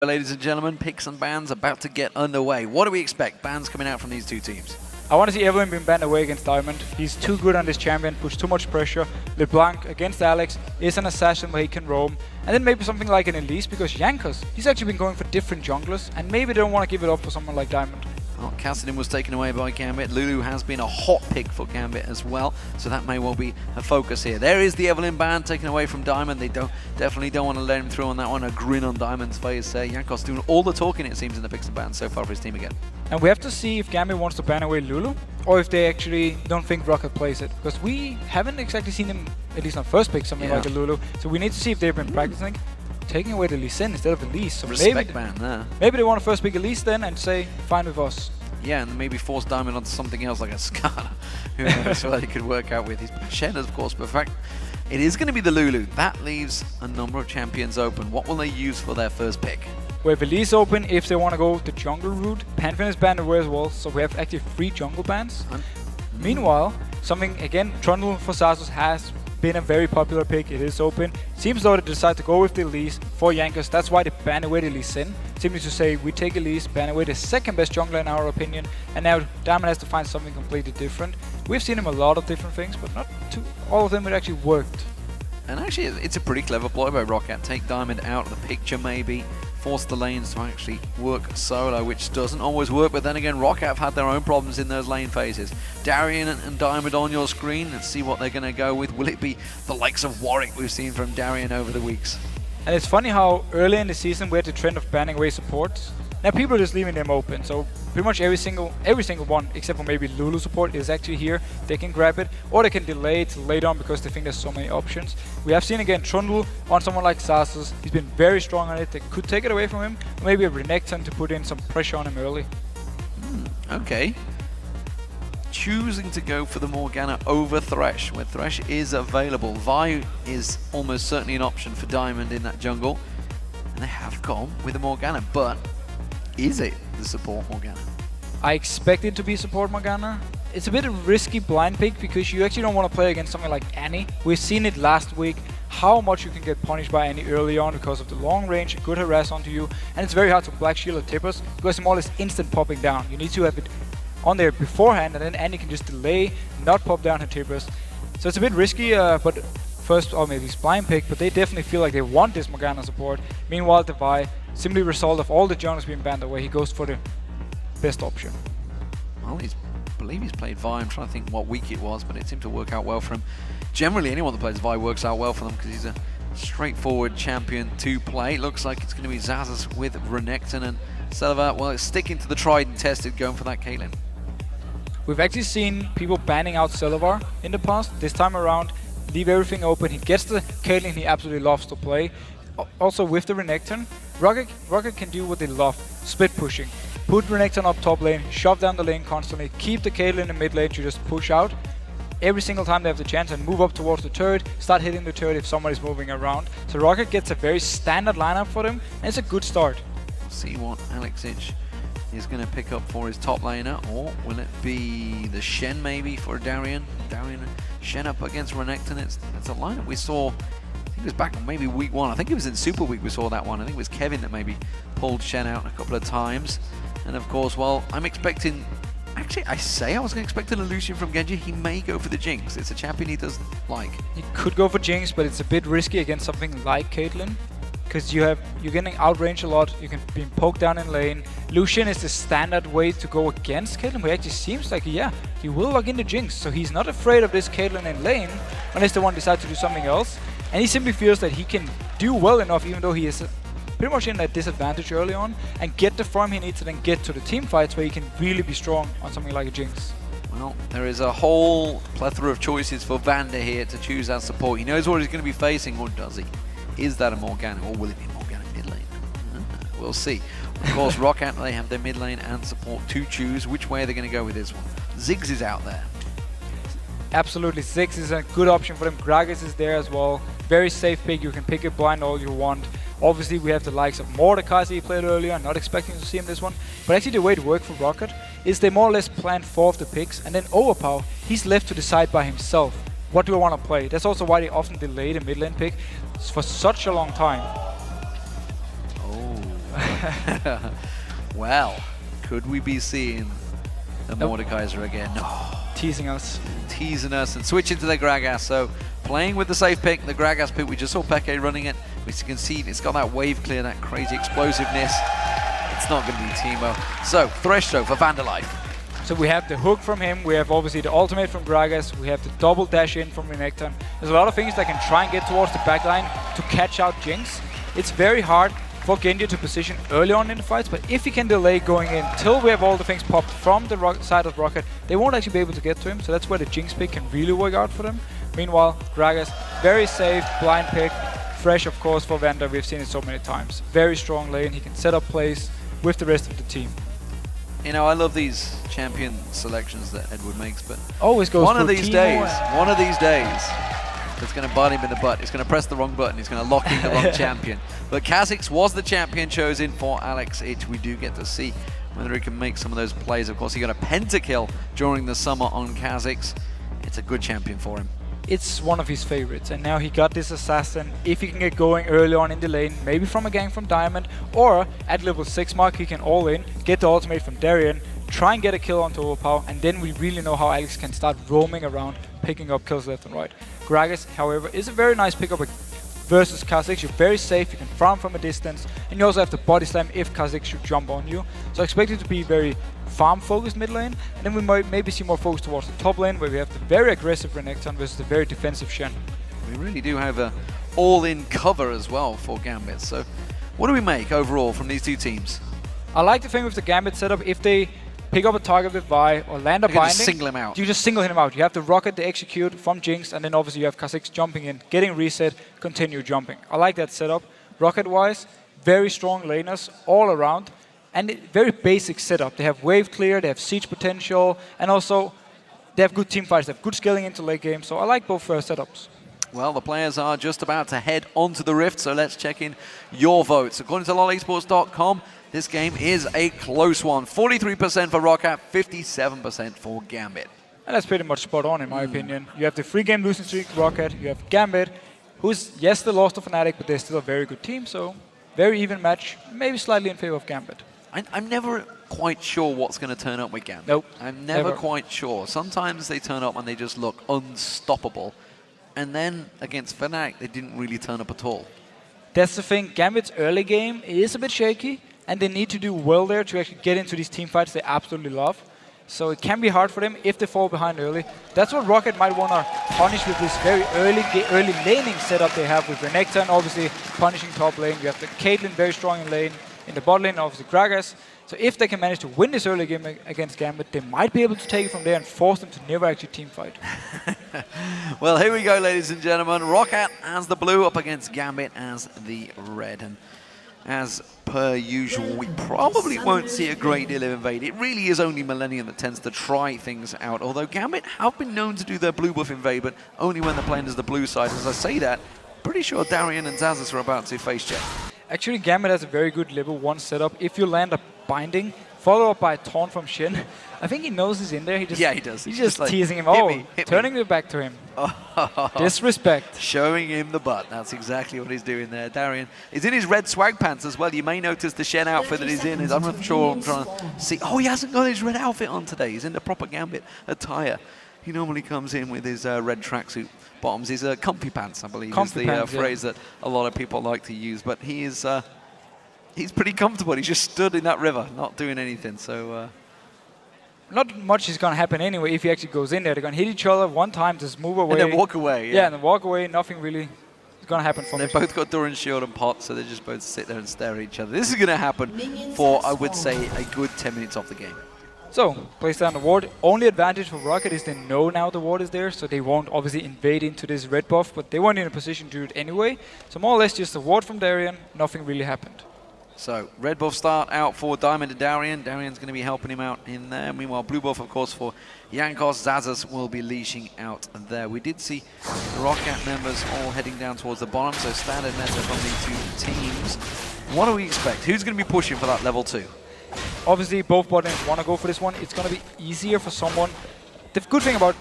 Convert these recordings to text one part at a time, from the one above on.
Ladies and gentlemen, picks and bans about to get underway. What do we expect? Bans coming out from these two teams. I want to see Evelyn being banned away against Diamond. He's too good on this champion, puts too much pressure. LeBlanc against Alex is an assassin where he can roam. And then maybe something like an Elise, because Jankos, he's actually been going for different junglers, and maybe they don't want to give it up for someone like Diamond. Well, Cassidy was taken away by Gambit. Lulu has been a hot pick for Gambit as well, so that may well be a focus here. There is the Evelyn ban taken away from Diamond. They definitely don't want to let him through on that one. A grin on Diamond's face. Jankos doing all the talking, it seems, in the picks and bans so far for his team again. And we have to see if Gambit wants to ban away Lulu, or if they actually don't think Roccat plays it. Because we haven't exactly seen him, at least on first pick, something like a Lulu. So we need to see if they've been practicing. Taking away the Lee Sin instead of Elise. So Respect ban there. Maybe they want to first pick Elise then and say, fine with us. Yeah, and maybe force Diamond onto something else like a Skarner, who knows what he could work out with. His Shen, of course, but in fact, it is going to be the Lulu. That leaves a number of champions open. What will they use for their first pick? We have Elise open if they want to go the jungle route. Pantheon is banned away as well, so we have actually 3 jungle bans. Meanwhile, something, again, Trundle for Xaxus has been a very popular pick. It is open. Seems though they decide to go with the Elise for Jankos. That's why they ban away the Elise Sin. Simply to say, we take Elise, ban away the second best jungler in our opinion, and now Diamond has to find something completely different. We've seen him a lot of different things, but not all of them that actually worked. And actually, it's a pretty clever ploy by Roccat. Take Diamond out of the picture maybe, force the lanes to actually work solo, which doesn't always work, but then again, Roccat have had their own problems in those lane phases. Darian and Diamond on your screen, let's see what they're going to go with. Will it be the likes of Warwick we've seen from Darian over the weeks? And it's funny how early in the season we had the trend of banning away supports. Now people are just leaving them open, so pretty much every single one, except for maybe Lulu support, is actually here. They can grab it, or they can delay it later on because they think there's so many options. We have seen again Trundle on someone like Xaxus. He's been very strong on it. They could take it away from him, or maybe a Renekton to put in some pressure on him early. Okay. Choosing to go for the Morgana over Thresh, where Thresh is available. Vi is almost certainly an option for Diamond in that jungle, and they have gone with the Morgana, but is it the support Morgana? I expect it to be support Morgana. It's a bit of a risky blind pick because you actually don't want to play against something like Annie. We've seen it last week, how much you can get punished by Annie early on because of the long range, good harass onto you, and it's very hard to black shield or tippers because it's more or less instant popping down. You need to have it on there beforehand, and then Annie can just delay, not pop down her tippers. So it's a bit risky, but first, or maybe it's blind pick, but they definitely feel like they want this Morgana support. Meanwhile, the Vi, simply result of all the junglers being banned away, he goes for the best option. Well, I believe he's played Vi. I'm trying to think what week it was, but it seemed to work out well for him. Generally, anyone that plays Vi works out well for them because he's a straightforward champion to play. Looks like it's going to be Xaxus with Renekton, and Selva, well, it's sticking to the tried and tested, going for that Caitlyn. We've actually seen people banning out Selvar in the past. This time around, leave everything open. He gets the Caitlyn he absolutely loves to play. Also with the Renekton, Roccat can do what they love, split pushing. Put Renekton up top lane, shove down the lane constantly, keep the Caitlyn in the mid lane to just push out every single time they have the chance and move up towards the turret, start hitting the turret if somebody's moving around. So Roccat gets a very standard lineup for them, and it's a good start. We'll see what Alexic is going to pick up for his top laner, or will it be the Shen maybe for Darian? Darian Shen up against Renekton. It's a lineup we saw, I think it was back on maybe week 1. I think it was in Super Week we saw that one. I think it was Kevin that maybe pulled Shen out a couple of times. And of course, well, I'm expecting, actually I was going to expect an Lucian from Genji. He may go for the Jinx. It's a champion he does like. He could go for Jinx, but it's a bit risky against something like Caitlyn, because you're getting outranged a lot, you can be poked down in lane. Lucian is the standard way to go against Caitlyn, but it actually seems like, yeah, he will log into Jinx, so he's not afraid of this Caitlyn in lane, unless the one decides to do something else. And he simply feels that he can do well enough, even though he is pretty much in that disadvantage early on, and get the farm he needs to then get to the team fights where he can really be strong on something like a Jinx. Well, there is a whole plethora of choices for Vander here to choose as support. He knows what he's going to be facing, or does he? Is that a Morgana, or will it be a Morgana mid lane? We'll see. Of course, Roccat, they have their mid lane and support to choose. Which way are they going to go with this one? Ziggs is out there. Absolutely, Ziggs is a good option for them. Gragas is there as well. Very safe pick. You can pick it blind all you want. Obviously, we have the likes of Mordecai he played earlier. I'm not expecting to see him this one. But actually, the way it worked for Roccat is they more or less planned 4 of the picks, and then Overpower, he's left to decide by himself. What do I want to play? That's also why they often delay the mid lane pick for such a long time. Oh. Well, could we be seeing the Mordekaiser again? No. Teasing us. Teasing us and switching to the Gragas. So playing with the safe pick, the Gragas pick. We just saw Peke running it. We can see it's got that wave clear, that crazy explosiveness. It's not going to be Teemo. So Thresh for Vanderlife. So we have the hook from him, we have obviously the ultimate from Gragas, we have the double dash in from Renekton. There's a lot of things that can try and get towards the backline to catch out Jinx. It's very hard for Genji to position early on in the fights, but if he can delay going in till we have all the things popped from the side of Roccat, they won't actually be able to get to him, so that's where the Jinx pick can really work out for them. Meanwhile, Gragas, very safe, blind pick. Fresh, of course, for Vander, we've seen it so many times. Very strong lane, he can set up plays with the rest of the team. You know, I love these champion selections that Edward makes, but always goes one of these days, it's going to bite him in the butt. He's going to press the wrong button. He's going to lock in the wrong champion. But Kha'Zix was the champion chosen for Alex Ich. We do get to see whether he can make some of those plays. Of course, he got a pentakill during the summer on Kha'Zix. It's a good champion for him. It's one of his favorites, and now he got this assassin. If he can get going early on in the lane, maybe from a gank from Diamond, or at level 6 mark he can all in, get the ultimate from Darien, try and get a kill onto Overpower, and then we really know how Alex can start roaming around, picking up kills left and right. Gragas, however, is a very nice pickup versus Kha'Zix. You're very safe, you can farm from a distance, and you also have the body slam if Kha'Zix should jump on you. So I expect it to be very farm focused mid lane, and then we might maybe see more focus towards the top lane where we have the very aggressive Renekton versus the very defensive Shen. We really do have a all-in cover as well for Gambit. So what do we make overall from these two teams? I like the thing with the Gambit setup, if they pick up a target with Vi or land a binding, just single him out. You just single him out. You have the Roccat to execute from Jinx, and then obviously you have Kha'Zix jumping in, getting reset, continue jumping. I like that setup. Roccat wise, very strong laners all around. And very basic setup. They have wave clear, they have siege potential, and also they have good team fights, they have good scaling into late game. So I like both setups. Well, the players are just about to head onto the Rift, so let's check in your votes. According to lolesports.com, this game is a close one. 43% for Roccat, 57% for Gambit. And that's pretty much spot on in my opinion. You have the 3-game losing streak, Roccat, you have Gambit, who's, yes, they lost to Fnatic, but they're still a very good team, so very even match, maybe slightly in favor of Gambit. I'm never quite sure what's going to turn up with Gambit. Nope. I'm never quite sure. Sometimes they turn up and they just look unstoppable. And then against Fnatic, they didn't really turn up at all. That's the thing. Gambit's early game is a bit shaky, and they need to do well there to actually get into these team fights they absolutely love. So it can be hard for them if they fall behind early. That's what Roccat might want to punish with this very early laning setup they have with Renekton, obviously punishing top lane. You have the Caitlyn very strong in lane. In the bot lane, obviously Gragas. So if they can manage to win this early game against Gambit, they might be able to take it from there and force them to never actually team fight. Well, here we go, ladies and gentlemen. Roccat as the blue up against Gambit as the red. And as per usual, we probably won't see a great deal of invade. It really is only Millennium that tends to try things out. Although Gambit have been known to do their blue buff invade, but only when they're playing as the blue side. As I say that, pretty sure Darien and Zazas are about to face check. Actually, Gambit has a very good level 1 setup. If you land a binding, follow up by a taunt from Shen, I think he knows he's in there. He does. He's just like, teasing him. Turning it back to him. Disrespect. Showing him the butt. That's exactly what he's doing there. Darien is in his red swag pants as well. You may notice the Shen outfit that he's in. I'm not sure. I'm trying to see. Oh, he hasn't got his red outfit on today. He's in the proper Gambit attire. He normally comes in with his red tracksuit bottoms. His comfy pants, I believe, is the phrase that a lot of people like to use. But he is, he's pretty comfortable. He's just stood in that river, not doing anything. So not much is going to happen anyway if he actually goes in there. They're going to hit each other one time, just move away. And then walk away. Yeah, and then walk away. Nothing really is going to happen from They've both got Doran Shield and Pot, so they just both sit there and stare at each other. This is going to happen for, I would say, a good 10 minutes of the game. So, place down the ward. Only advantage for Roccat is they know now the ward is there, so they won't obviously invade into this red buff, but they weren't in a position to do it anyway. So more or less just a ward from Darien, nothing really happened. So, red buff start out for Diamond and Darien. Darien's going to be helping him out in there. Meanwhile, blue buff, of course, for Jankos. Zazas will be leashing out there. We did see the Roccat members all heading down towards the bottom, so standard meta from these two teams. What do we expect? Who's going to be pushing for that level 2? Obviously, both bot lanes want to go for this one. It's going to be easier for someone. The good thing about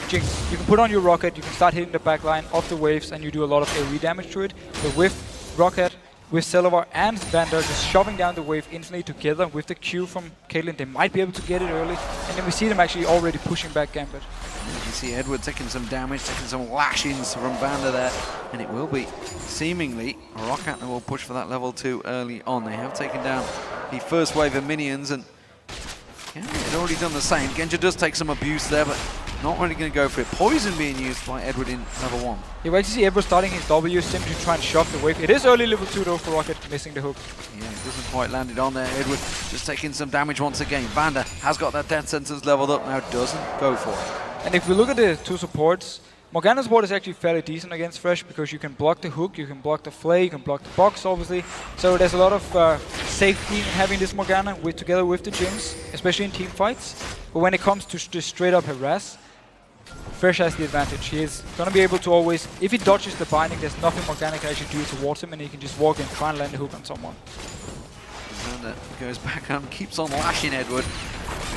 Jinx, you can put on your Roccat, you can start hitting the backline off the waves, and you do a lot of AoE damage to it. But with Roccat, with Celavar and Vander just shoving down the wave instantly together with the Q from Caitlyn. They might be able to get it early, and then we see them actually already pushing back Gambit. You can see Edward taking some damage, taking some lashings from Vander there, and it will be seemingly Roccat that will push for that level 2 early on. They have taken down the first wave of minions, and yeah, they'd already done the same. Genja does take some abuse there, but not really going to go for it. Poison being used by Edward in level 1. Yeah, we actually see Edward starting his W simply to try and shove the wave. It is early level 2 though for Roccat, missing the hook. Yeah, it doesn't quite land it on there. Edward just taking some damage once again. Vander has got that death sentence leveled up now, doesn't go for it. And if we look at the two supports, Morgana's support is actually fairly decent against Fresh because you can block the hook, you can block the flay, you can block the box obviously. So there's a lot of safety in having this Morgana together with the Jinx, especially in team fights. But when it comes to just straight up harass, Fresh has the advantage. He is going to be able to always, if he dodges the binding, there's nothing Morgana can actually do towards him, and he can just walk in, try and land the hook on someone. Vander goes back and keeps on lashing Edward.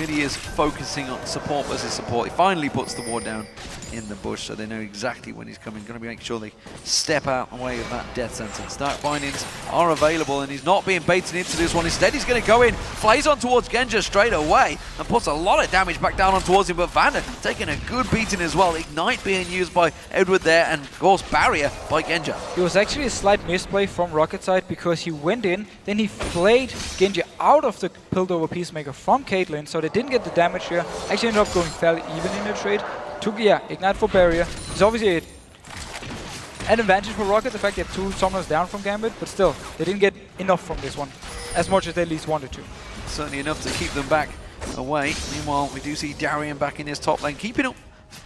Really is focusing on support versus support. He finally puts the ward down in the bush, so they know exactly when he's coming. Going to make sure they step out and away of that death sentence. Dark bindings are available, and he's not being baited into this one. Instead, he's going to go in, flays on towards Genja straight away, and puts a lot of damage back down on towards him. But Vander taking a good beating as well. Ignite being used by Edward there, and of course barrier by Genja. It was actually a slight misplay from Roccat side because he went in, then he flayed Genja out of the Piltover Peacemaker from Caitlyn, so they didn't get the damage here. Actually ended up going fairly even in the trade. Took, Ignite for barrier. It's obviously an advantage for Roccat, the fact they have 2 summoners down from Gambit, but still, they didn't get enough from this one, as much as they at least wanted to. Certainly enough to keep them back away. Meanwhile, we do see Darian back in his top lane, keeping up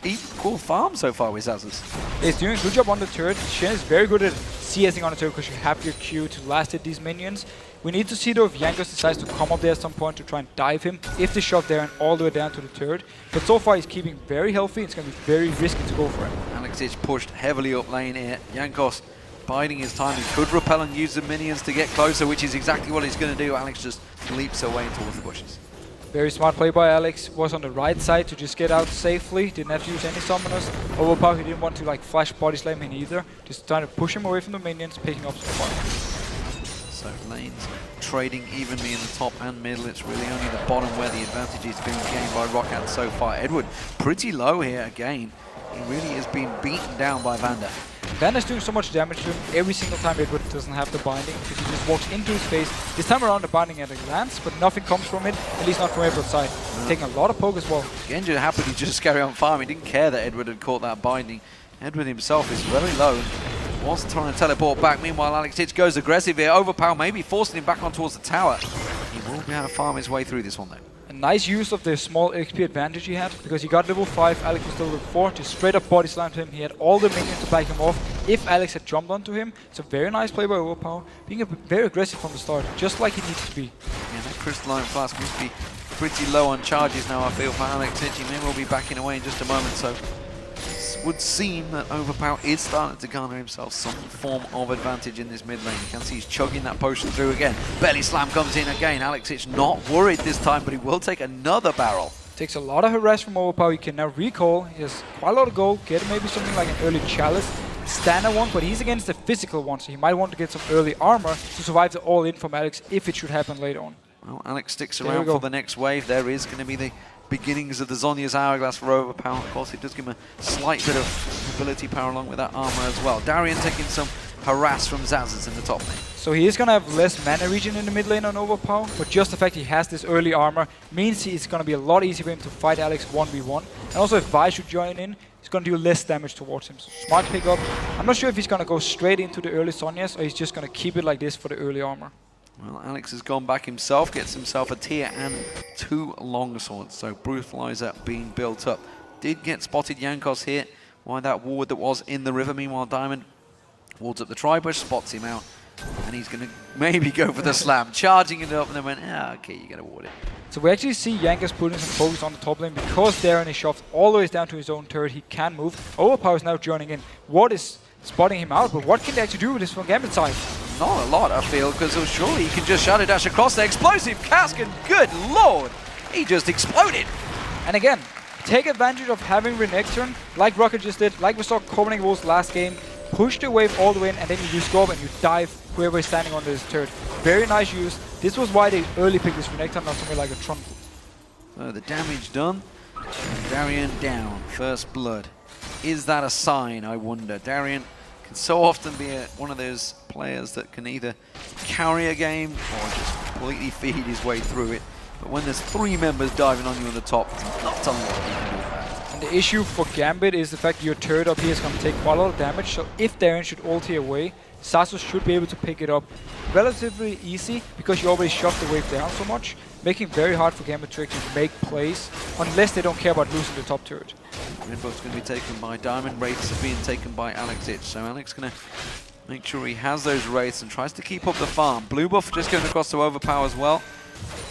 equal farm so far with Zazas. He's doing a good job on the turret. Shen is very good at CSing on the turret because you have your Q to last hit these minions. We need to see though if Jankos decides to come up there at some point to try and dive him, if they shove there and all the way down to the turret. But so far he's keeping very healthy. It's going to be very risky to go for him. Alexic pushed heavily up lane here. Jankos biding his time. He could repel and use the minions to get closer, which is exactly what he's going to do. Alex just leaps away towards the bushes. Very smart play by Alex. Was on the right side to just get out safely. Didn't have to use any summoners. Overpower, he didn't want to like flash body slam him either. Just trying to push him away from the minions, picking up some fire. So lanes trading evenly in the top and middle. It's really only the bottom where the advantage is being gained by Roccat so far. Edward pretty low here again. He really is being beaten down by Vander. Vander's doing so much damage to him every single time Edward doesn't have the binding, because he just walks into his face. This time around the binding at a glance, but nothing comes from it, at least not from Edward's side. Taking a lot of poke as well. Genja happily just carry on farming. He didn't care that Edward had caught that binding. Edward himself is very low. Was trying to teleport back. Meanwhile, Alex Hitch goes aggressive here. Overpower maybe forcing him back on towards the tower. He will be able to farm his way through this one though. A nice use of the small XP advantage he had, because he got level 5, Alex was still level 4, just straight up body slammed him. He had all the minions to back him off if Alex had jumped onto him. It's a very nice play by Overpower, being very aggressive from the start, just like he needs to be. Yeah, that crystalline flask must be pretty low on charges now, I feel, for Alex Hitch. He may well be backing away in just a moment, so it would seem that Overpower is starting to garner himself some form of advantage in this mid lane. You can see he's chugging that potion through again. Belly slam comes in again. Alex Hitch not worried this time, but he will take another barrel. Takes a lot of harass from Overpower. He can now recall. He has quite a lot of gold. Get maybe something like an early chalice. Standard one, but he's against the physical one, so he might want to get some early armor to survive the all-in from Alex if it should happen later on. Well, Alex sticks around for the next wave. There is going to be the beginnings of the Zhonya's Hourglass for Overpower. Of course, it does give him a slight bit of ability power along with that armor as well. Darian taking some harass from Zazas in the top lane. So he is going to have less mana regen in the mid lane on Overpower, but just the fact he has this early armor means it's going to be a lot easier for him to fight Alex 1v1. And also if Vi should join in, he's going to do less damage towards him. So smart pickup. I'm not sure if he's going to go straight into the early Zhonya's or he's just going to keep it like this for the early armor. Well, Alex has gone back himself, gets himself a tier and 2 longswords, so Brutalizer being built up. Did get spotted Jankos here, why that ward that was in the river. Meanwhile, Diamond wards up the tri-bush, spots him out, and he's going to maybe go for the slam, charging it up, and then went, okay, you got to ward it. So we actually see Jankos putting some focus on the top lane because Darren is shoved all the way down to his own turret. He can move. Overpower is now joining in. Ward is spotting him out, but what can they actually do with this from Gambit side? Not a lot, I feel, because surely he can just shadow dash across the explosive cask, and good lord, he just exploded. And again, take advantage of having Renekton, like Roccat just did, like we saw Covenant Wolves last game. Push the wave all the way in, and then you just go up and you dive whoever is standing on this turret. Very nice use. This was why they early picked this Renekton, not something like a Tron. So the damage done. Darien down. First blood. Is that a sign, I wonder? Darien can so often be one of those players that can either carry a game or just completely feed his way through it. But when there's 3 members diving on you on the top, it's not a lot you can do about it. And the issue for Gambit is the fact that your turret up here is going to take quite a lot of damage. So if Darien should ulti away, Xaxus should be able to pick it up relatively easy because you already shoved the wave down so much, making it very hard for Gambit to actually make plays unless they don't care about losing the top turret. Red buff's going to be taken by Diamond. Wraiths are being taken by Alex Ich. So Alex going to make sure he has those Wraiths and tries to keep up the farm. Blue buff just going across to overpower as well.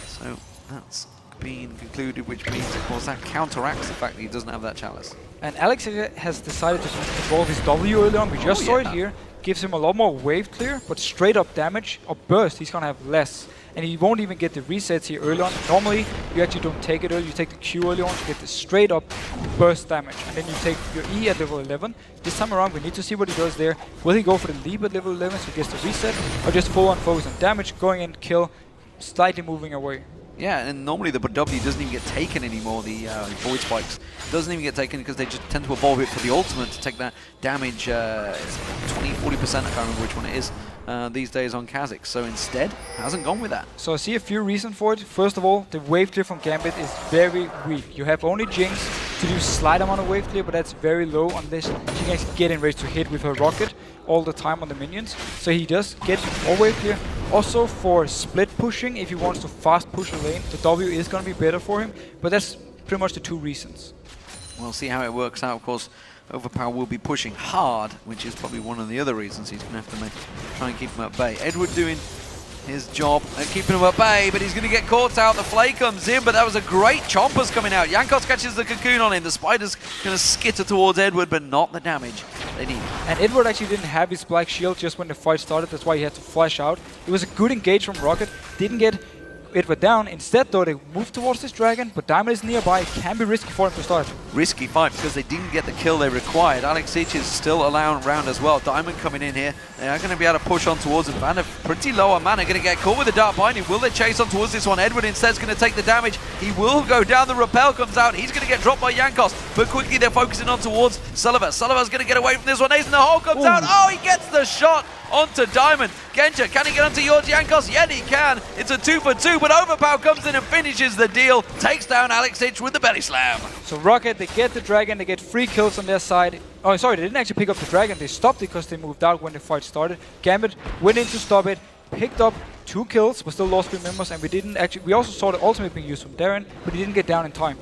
So that's being concluded, which means, of course, that counteracts the fact that he doesn't have that chalice. And Alex has decided to evolve his W early on. We just saw it here. Gives him a lot more wave clear, but straight up damage or burst, he's going to have less. And he won't even get the resets here early on. Normally, you actually don't take it early. You take the Q early on to get the straight up burst damage. And then you take your E at level 11. This time around, we need to see what he does there. Will he go for the leap at level 11 so he gets the reset? Or just full on focus on damage, going in, kill, slightly moving away? Yeah, and normally the W doesn't even get taken anymore, the Void Spikes. Doesn't even get taken because they just tend to evolve it for the ultimate to take that damage, it's 20-40%, I can't remember which one it is, these days on Kha'Zix. So instead, hasn't gone with that. So I see a few reasons for it. First of all, the wave clear from Gambit is very weak. You have only Jinx to do slight amount of wave clear, but that's very low unless she can get in range to hit with her Roccat all the time on the minions. So he does get more wave clear. Also for split pushing, if he wants to fast push a lane, the W is going to be better for him. But that's pretty much the 2 reasons. We'll see how it works out. Of course, Overpower will be pushing hard, which is probably one of the other reasons he's going to have to try and keep him at bay. Edward doing his job at keeping him at bay, but he's going to get caught out. The Flay comes in, but that was a great Chompers coming out. Jankos catches the cocoon on him. The Spider's going to skitter towards Edward, but not the damage they need. And Edward actually didn't have his black shield just when the fight started. That's why he had to flash out. It was a good engage from Roccat. Didn't get Edward down. Instead, though, they moved towards this dragon, but Diamond is nearby. It can be risky for him to start. Risky fight because they didn't get the kill they required. Alex Ich is still around as well. Diamond coming in here. They are going to be able to push on towards him. Van pretty low on mana, going to get caught with the Dark Binding. Will they chase on towards this one? Edward instead is going to take the damage. He will go down. The Repel comes out. He's going to get dropped by Jankos, but quickly they're focusing on towards Sullivan. Sullivan's going to get away from this one. Ace in the hole comes out. Oh, he gets the shot onto Diamond. Genja, can he get onto your Jankos? Yeah, he can. It's a 2 for 2, but Overpower comes in and finishes the deal. Takes down Alex Ich with the belly slam. So Roccat, they get the dragon, they get 3 kills on their side. Oh, sorry, they didn't actually pick up the dragon. They stopped it because they moved out when the fight started. Gambit went in to stop it, picked up 2 kills, but still lost 3 members, and we also saw the ultimate being used from Darren, but he didn't get down in time.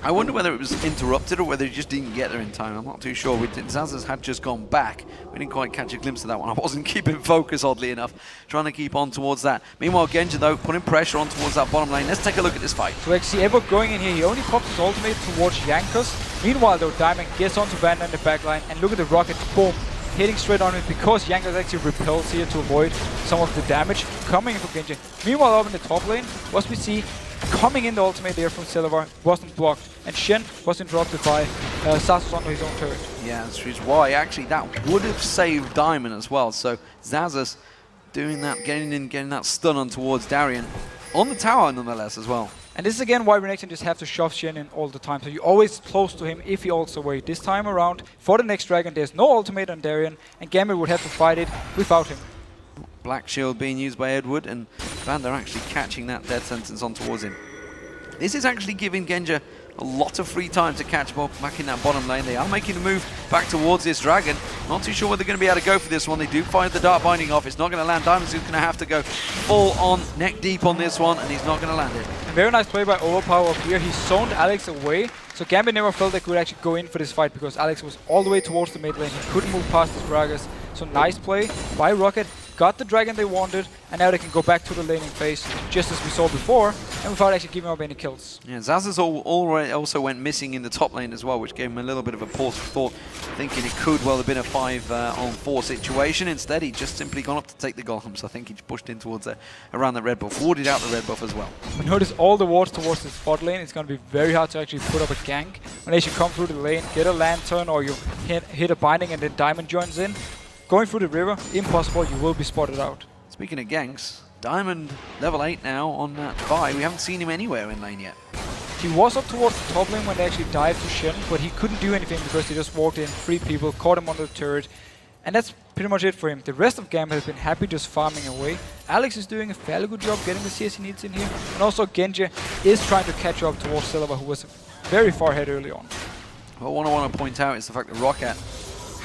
I wonder whether it was interrupted or whether he just didn't get there in time. I'm not too sure. Xaxus had just gone back. We didn't quite catch a glimpse of that one. I wasn't keeping focus, oddly enough, trying to keep on towards that. Meanwhile, Genja, though, putting pressure on towards that bottom lane. Let's take a look at this fight. So actually, Edward going in here, he only pops his ultimate towards Jankos. Meanwhile, though, Diamond gets onto Vanda in the back line, and look at the Roccat, boom, hitting straight on it because Jankos actually repels here to avoid some of the damage coming in from Genja. Meanwhile, up in the top lane, what we see coming in the ultimate there from Silver wasn't blocked, and Shen was interrupted by Xaxus onto his own turret. Yeah, that's why actually that would have saved Diamond as well. So Xaxus doing that, getting that stun on towards Darien on the tower nonetheless as well. And this is again why Renekton just have to shove Shen in all the time. So you're always close to him if he ults away. This time around, for the next dragon, there's no ultimate on Darien, and Gambit would have to fight it without him. Black Shield being used by Edward, and Vander actually catching that death sentence on towards him. This is actually giving Genja a lot of free time to catch back in that bottom lane. They are making the move back towards this dragon. Not too sure whether they're going to be able to go for this one. They do fire the Dark Binding off. It's not going to land. Diamond's going to have to go full on neck deep on this one, and he's not going to land it. A very nice play by Overpower up here. He zoned Alex away, so Gambit never felt they could actually go in for this fight because Alex was all the way towards the mid lane. He couldn't move past his Gragas. So nice play by Roccat. Got the dragon they wanted, and now they can go back to the laning phase, just as we saw before, and without actually giving up any kills. Yeah, Xaxus also went missing in the top lane as well, which gave him a little bit of a pause for thought, thinking it could well have been a 5-on-4 situation. Instead, he just simply gone up to take the golems. I think he pushed in towards around the red buff, warded out the red buff as well. But notice all the wards towards the spot lane. It's going to be very hard to actually put up a gank. Unless you come through the lane, get a lantern, or you hit a binding and then Diamond joins in. going through the river, impossible, you will be spotted out. Speaking of ganks, Diamond level 8 now on that buy. We haven't seen him anywhere in lane yet. He was up towards the top lane when they actually dived to Shen, but he couldn't do anything because they just walked in, 3 people, caught him on the turret. And that's pretty much it for him. The rest of Gambit has been happy just farming away. Alex is doing a fairly good job getting the CS he needs in here. And also Genji is trying to catch up towards Silva, who was very far ahead early on. Well, what I want to point out is the fact that Roccat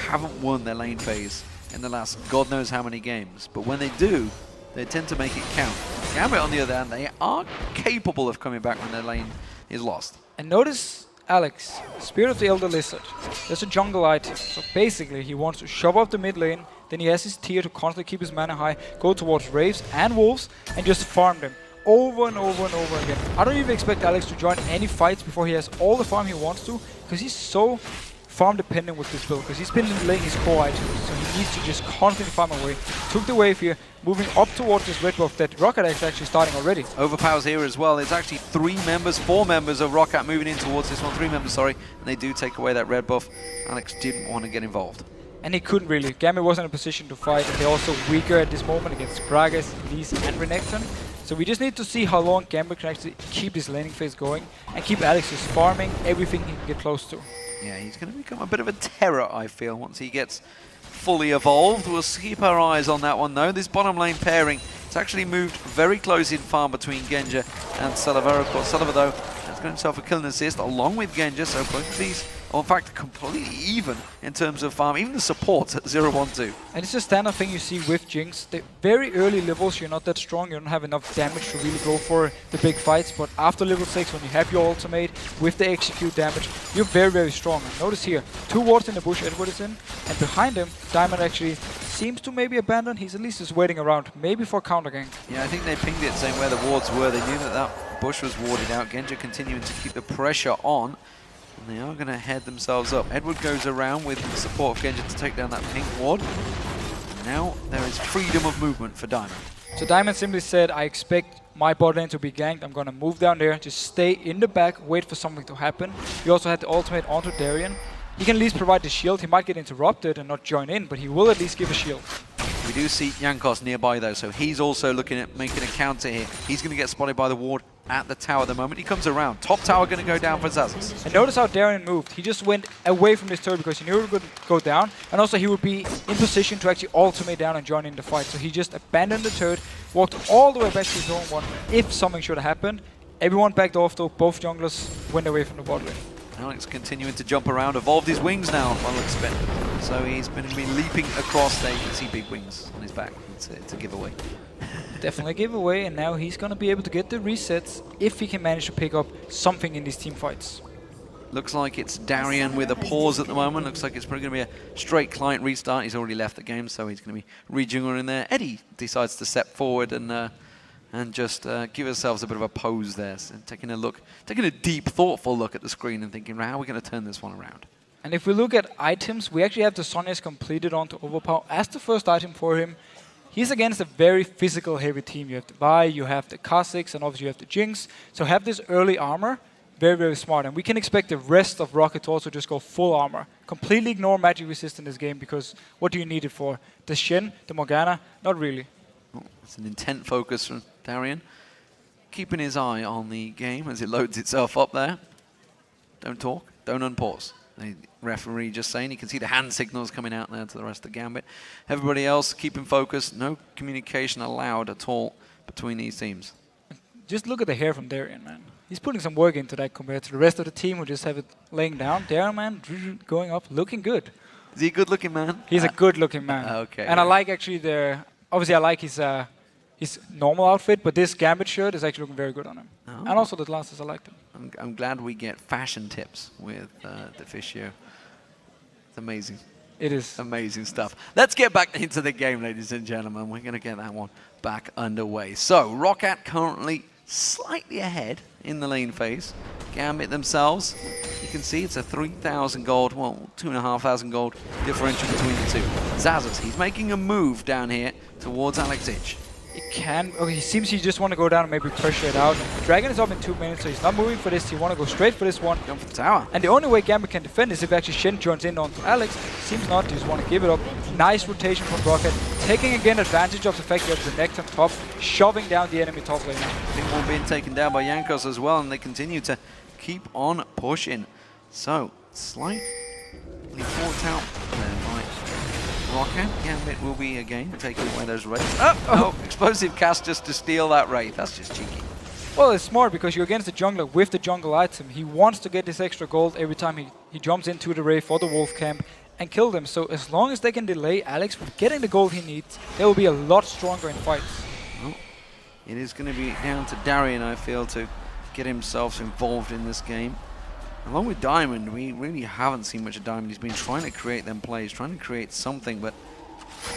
haven't won their lane phase in the last God knows how many games. But when they do, they tend to make it count. Gambit, on the other hand, they are capable of coming back when their lane is lost. And notice Alex, Spirit of the Elder Lizard. There's a jungle item. So basically, he wants to shove up the mid lane. Then he has his tier to constantly keep his mana high, go towards Wraiths and Wolves, and just farm them over and over and over again. I don't even expect Alex to join any fights before he has all the farm he wants to, because he's so farm dependent with this build, because he's been laying his core items, so he needs to just constantly farm away. Took the wave here, moving up towards this red buff that Roccat is actually starting already. Overpowers here as well. There's actually 4 members of Roccat moving in towards this one. 3 members, sorry, and they do take away that red buff. Alex didn't want to get involved. And he couldn't really. Gambit wasn't in a position to fight, and they're also weaker at this moment against Gragas, Elise, and Renekton. So we just need to see how long Gambit can actually keep this laning phase going and keep Alex just farming everything he can get close to. Yeah, he's going to become a bit of a terror, I feel, once he gets fully evolved. We'll keep our eyes on that one, though. This bottom lane pairing, it's actually moved very close in farm between Genja and Salivera. Of course, Salivera, though, has got himself a kill and assist along with Genja, so both of these are, in fact, completely even in terms of farm. Even the supports at 0-1-2. And it's a standard thing you see with Jinx. The very early levels, you're not that strong, you don't have enough damage to really go for the big fights, but after level 6, when you have your ultimate with the execute damage, you're very, very strong. And notice here, 2 wards in the bush Edward is in, and behind him, Diamond actually seems to maybe abandon. He's at least just waiting around, maybe for counter gank. Yeah, I think they pinged it saying where the wards were. They knew that that bush was warded out. Genja continuing to keep the pressure on. And they are going to head themselves up. Edward goes around with the support of Genja to take down that pink ward. And now there is freedom of movement for Diamond. So Diamond simply said, I expect my bot lane to be ganked. I'm going to move down there, just stay in the back, wait for something to happen. He also had the ultimate onto Darien. He can at least provide the shield. He might get interrupted and not join in, but he will at least give a shield. We do see Jankos nearby though, so he's also looking at making a counter here. He's going to get spotted by the ward at the tower the moment he comes around. Top tower going to go down for Zazas. And notice how Darien moved. He just went away from this turret because he knew it would go down, and also he would be in position to actually ultimate down and join in the fight. So he just abandoned the turret, walked all the way back to his own one if something should have happened. Everyone backed off though, both junglers went away from the bot lane. Alex continuing to jump around, evolved his wings now, well expected. So he's been leaping across there. You can see big wings on his back. It's a giveaway. Definitely a giveaway, and now he's going to be able to get the resets if he can manage to pick up something in these team fights. Looks like it's Darien with a pause at the moment. Looks like it's probably going to be a straight client restart. He's already left the game, so he's going to be rejiggling in there. Eddie decides to step forward and just give ourselves a bit of a pose there. So taking a deep, thoughtful look at the screen and thinking, how are we going to turn this one around? And if we look at items, we actually have the Sonya's completed onto Overpower as the first item for him. He's against a very physical heavy team. You have the Vi, you have the Kha'Zix, and obviously you have the Jinx. So have this early armor, very, very smart. And we can expect the rest of Roccat to also just go full armor. Completely ignore magic resist in this game, because what do you need it for? The Shen, the Morgana? Not really. Oh, it's an intent focus from Darien. Keeping his eye on the game as it loads itself up there. Don't talk, don't unpause. The referee just saying, you can see the hand signals coming out there to the rest of the Gambit. Everybody else keeping focus, no communication allowed at all between these teams. Just look at the hair from Darien, man. He's putting some work into that compared to the rest of the team who just have it laying down. Darien, man, going up, looking good. Is he a good looking man? He's a good looking man. Okay. And I like actually obviously I like his normal outfit, but this Gambit shirt is actually looking very good on him. Oh. And also the glasses, I like them. I'm glad we get fashion tips with the Fischio. It's amazing. It is. Amazing stuff. Let's get back into the game, ladies and gentlemen. We're going to get that one back underway. So, Roccat currently slightly ahead in the lane phase. Gambit themselves, you can see it's a 3,000 gold, well, 2,500 gold differential between the two. Zazas, he's making a move down here towards Alex Ich. It can. Okay, he seems he just want to go down and maybe pressure it out. Dragon is up in 2 minutes, so he's not moving for this. He want to go straight for this one. Going for the tower. And the only way Gambit can defend is if actually Shen joins in onto Alex. Seems not. He just want to give it up. Nice rotation from Roccat. Taking again advantage of the fact that the next on top, shoving down the enemy top lane. I think we're being taken down by Jankos as well, and they continue to keep on pushing. So, slightly forked out there by Roccat. Gambit will be again taking away those wraiths. Oh, explosive cast just to steal that wraith. That's just cheeky. Well, it's smart because you're against the jungler with the jungle item. He wants to get this extra gold every time he jumps into the wraith for the wolf camp and kill them. So as long as they can delay Alex from getting the gold he needs, they will be a lot stronger in fights. Well, it is going to be down to Darian, I feel, to get himself involved in this game. Along with Diamond, we really haven't seen much of Diamond. He's been trying to create them plays, trying to create something, but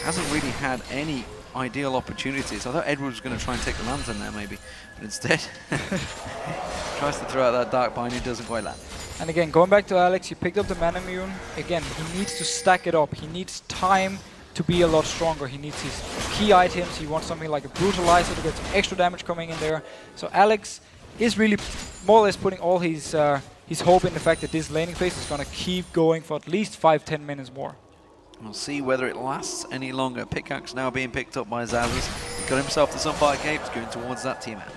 hasn't really had any ideal opportunities. I thought Edward was going to try and take the lantern there, maybe, but instead tries to throw out that Dark Bind. He doesn't quite land. And again, going back to Alex, he picked up the Mana Immune. Again, he needs to stack it up. He needs time to be a lot stronger. He needs his key items. He wants something like a Brutalizer to get some extra damage coming in there. So Alex is really more or less putting all his hope in the fact that this laning phase is going to keep going for at least 5-10 minutes more. We'll see whether it lasts any longer. Pickaxe now being picked up by Zazas. He got himself the Sunfire Capes going towards that team out.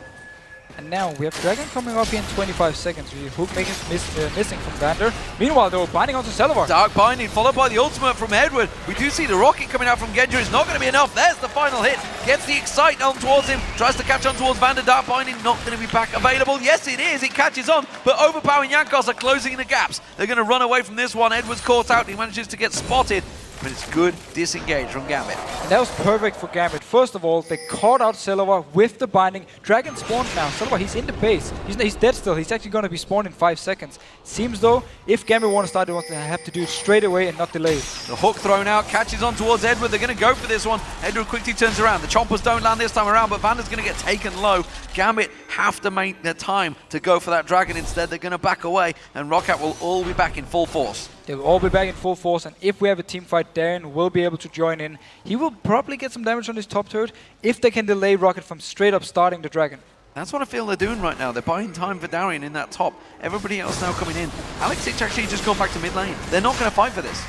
And now we have Dragon coming up here in 25 seconds. We Hook making missing from Vander. Meanwhile, though, binding onto Celavar. Dark Binding followed by the ultimate from Edward. We do see the rocket coming out from Genja. It's not going to be enough. There's the final hit. Gets the Excite on towards him. Tries to catch on towards Vander. Dark Binding not going to be back available. Yes, it is. It catches on. But Overpower and Jankos are closing the gaps. They're going to run away from this one. Edward's caught out. He manages to get spotted. But it's good disengage from Gambit. And that was perfect for Gambit. First of all, they caught out Celavar with the binding. Dragon spawned now. Celavar, he's in the base. He's dead still. He's actually going to be spawned in 5 seconds. Seems though, if Gambit want to start, they want to have to do it straight away and not delay. The hook thrown out, catches on towards Edward. They're going to go for this one. Edward quickly turns around. The chompers don't land this time around, but Vander's going to get taken low. Gambit have to make their time to go for that dragon. Instead, they're going to back away, and Roccat will all be back in full force. They will all be back in full force, and if we have a team fight, Darren will be able to join in. He will probably get some damage on his top turret if they can delay Roccat from straight up starting the dragon. That's what I feel they're doing right now. They're buying time for Darian in that top. Everybody else now coming in. Alex Hitch actually just gone back to mid lane. They're not going to fight for this.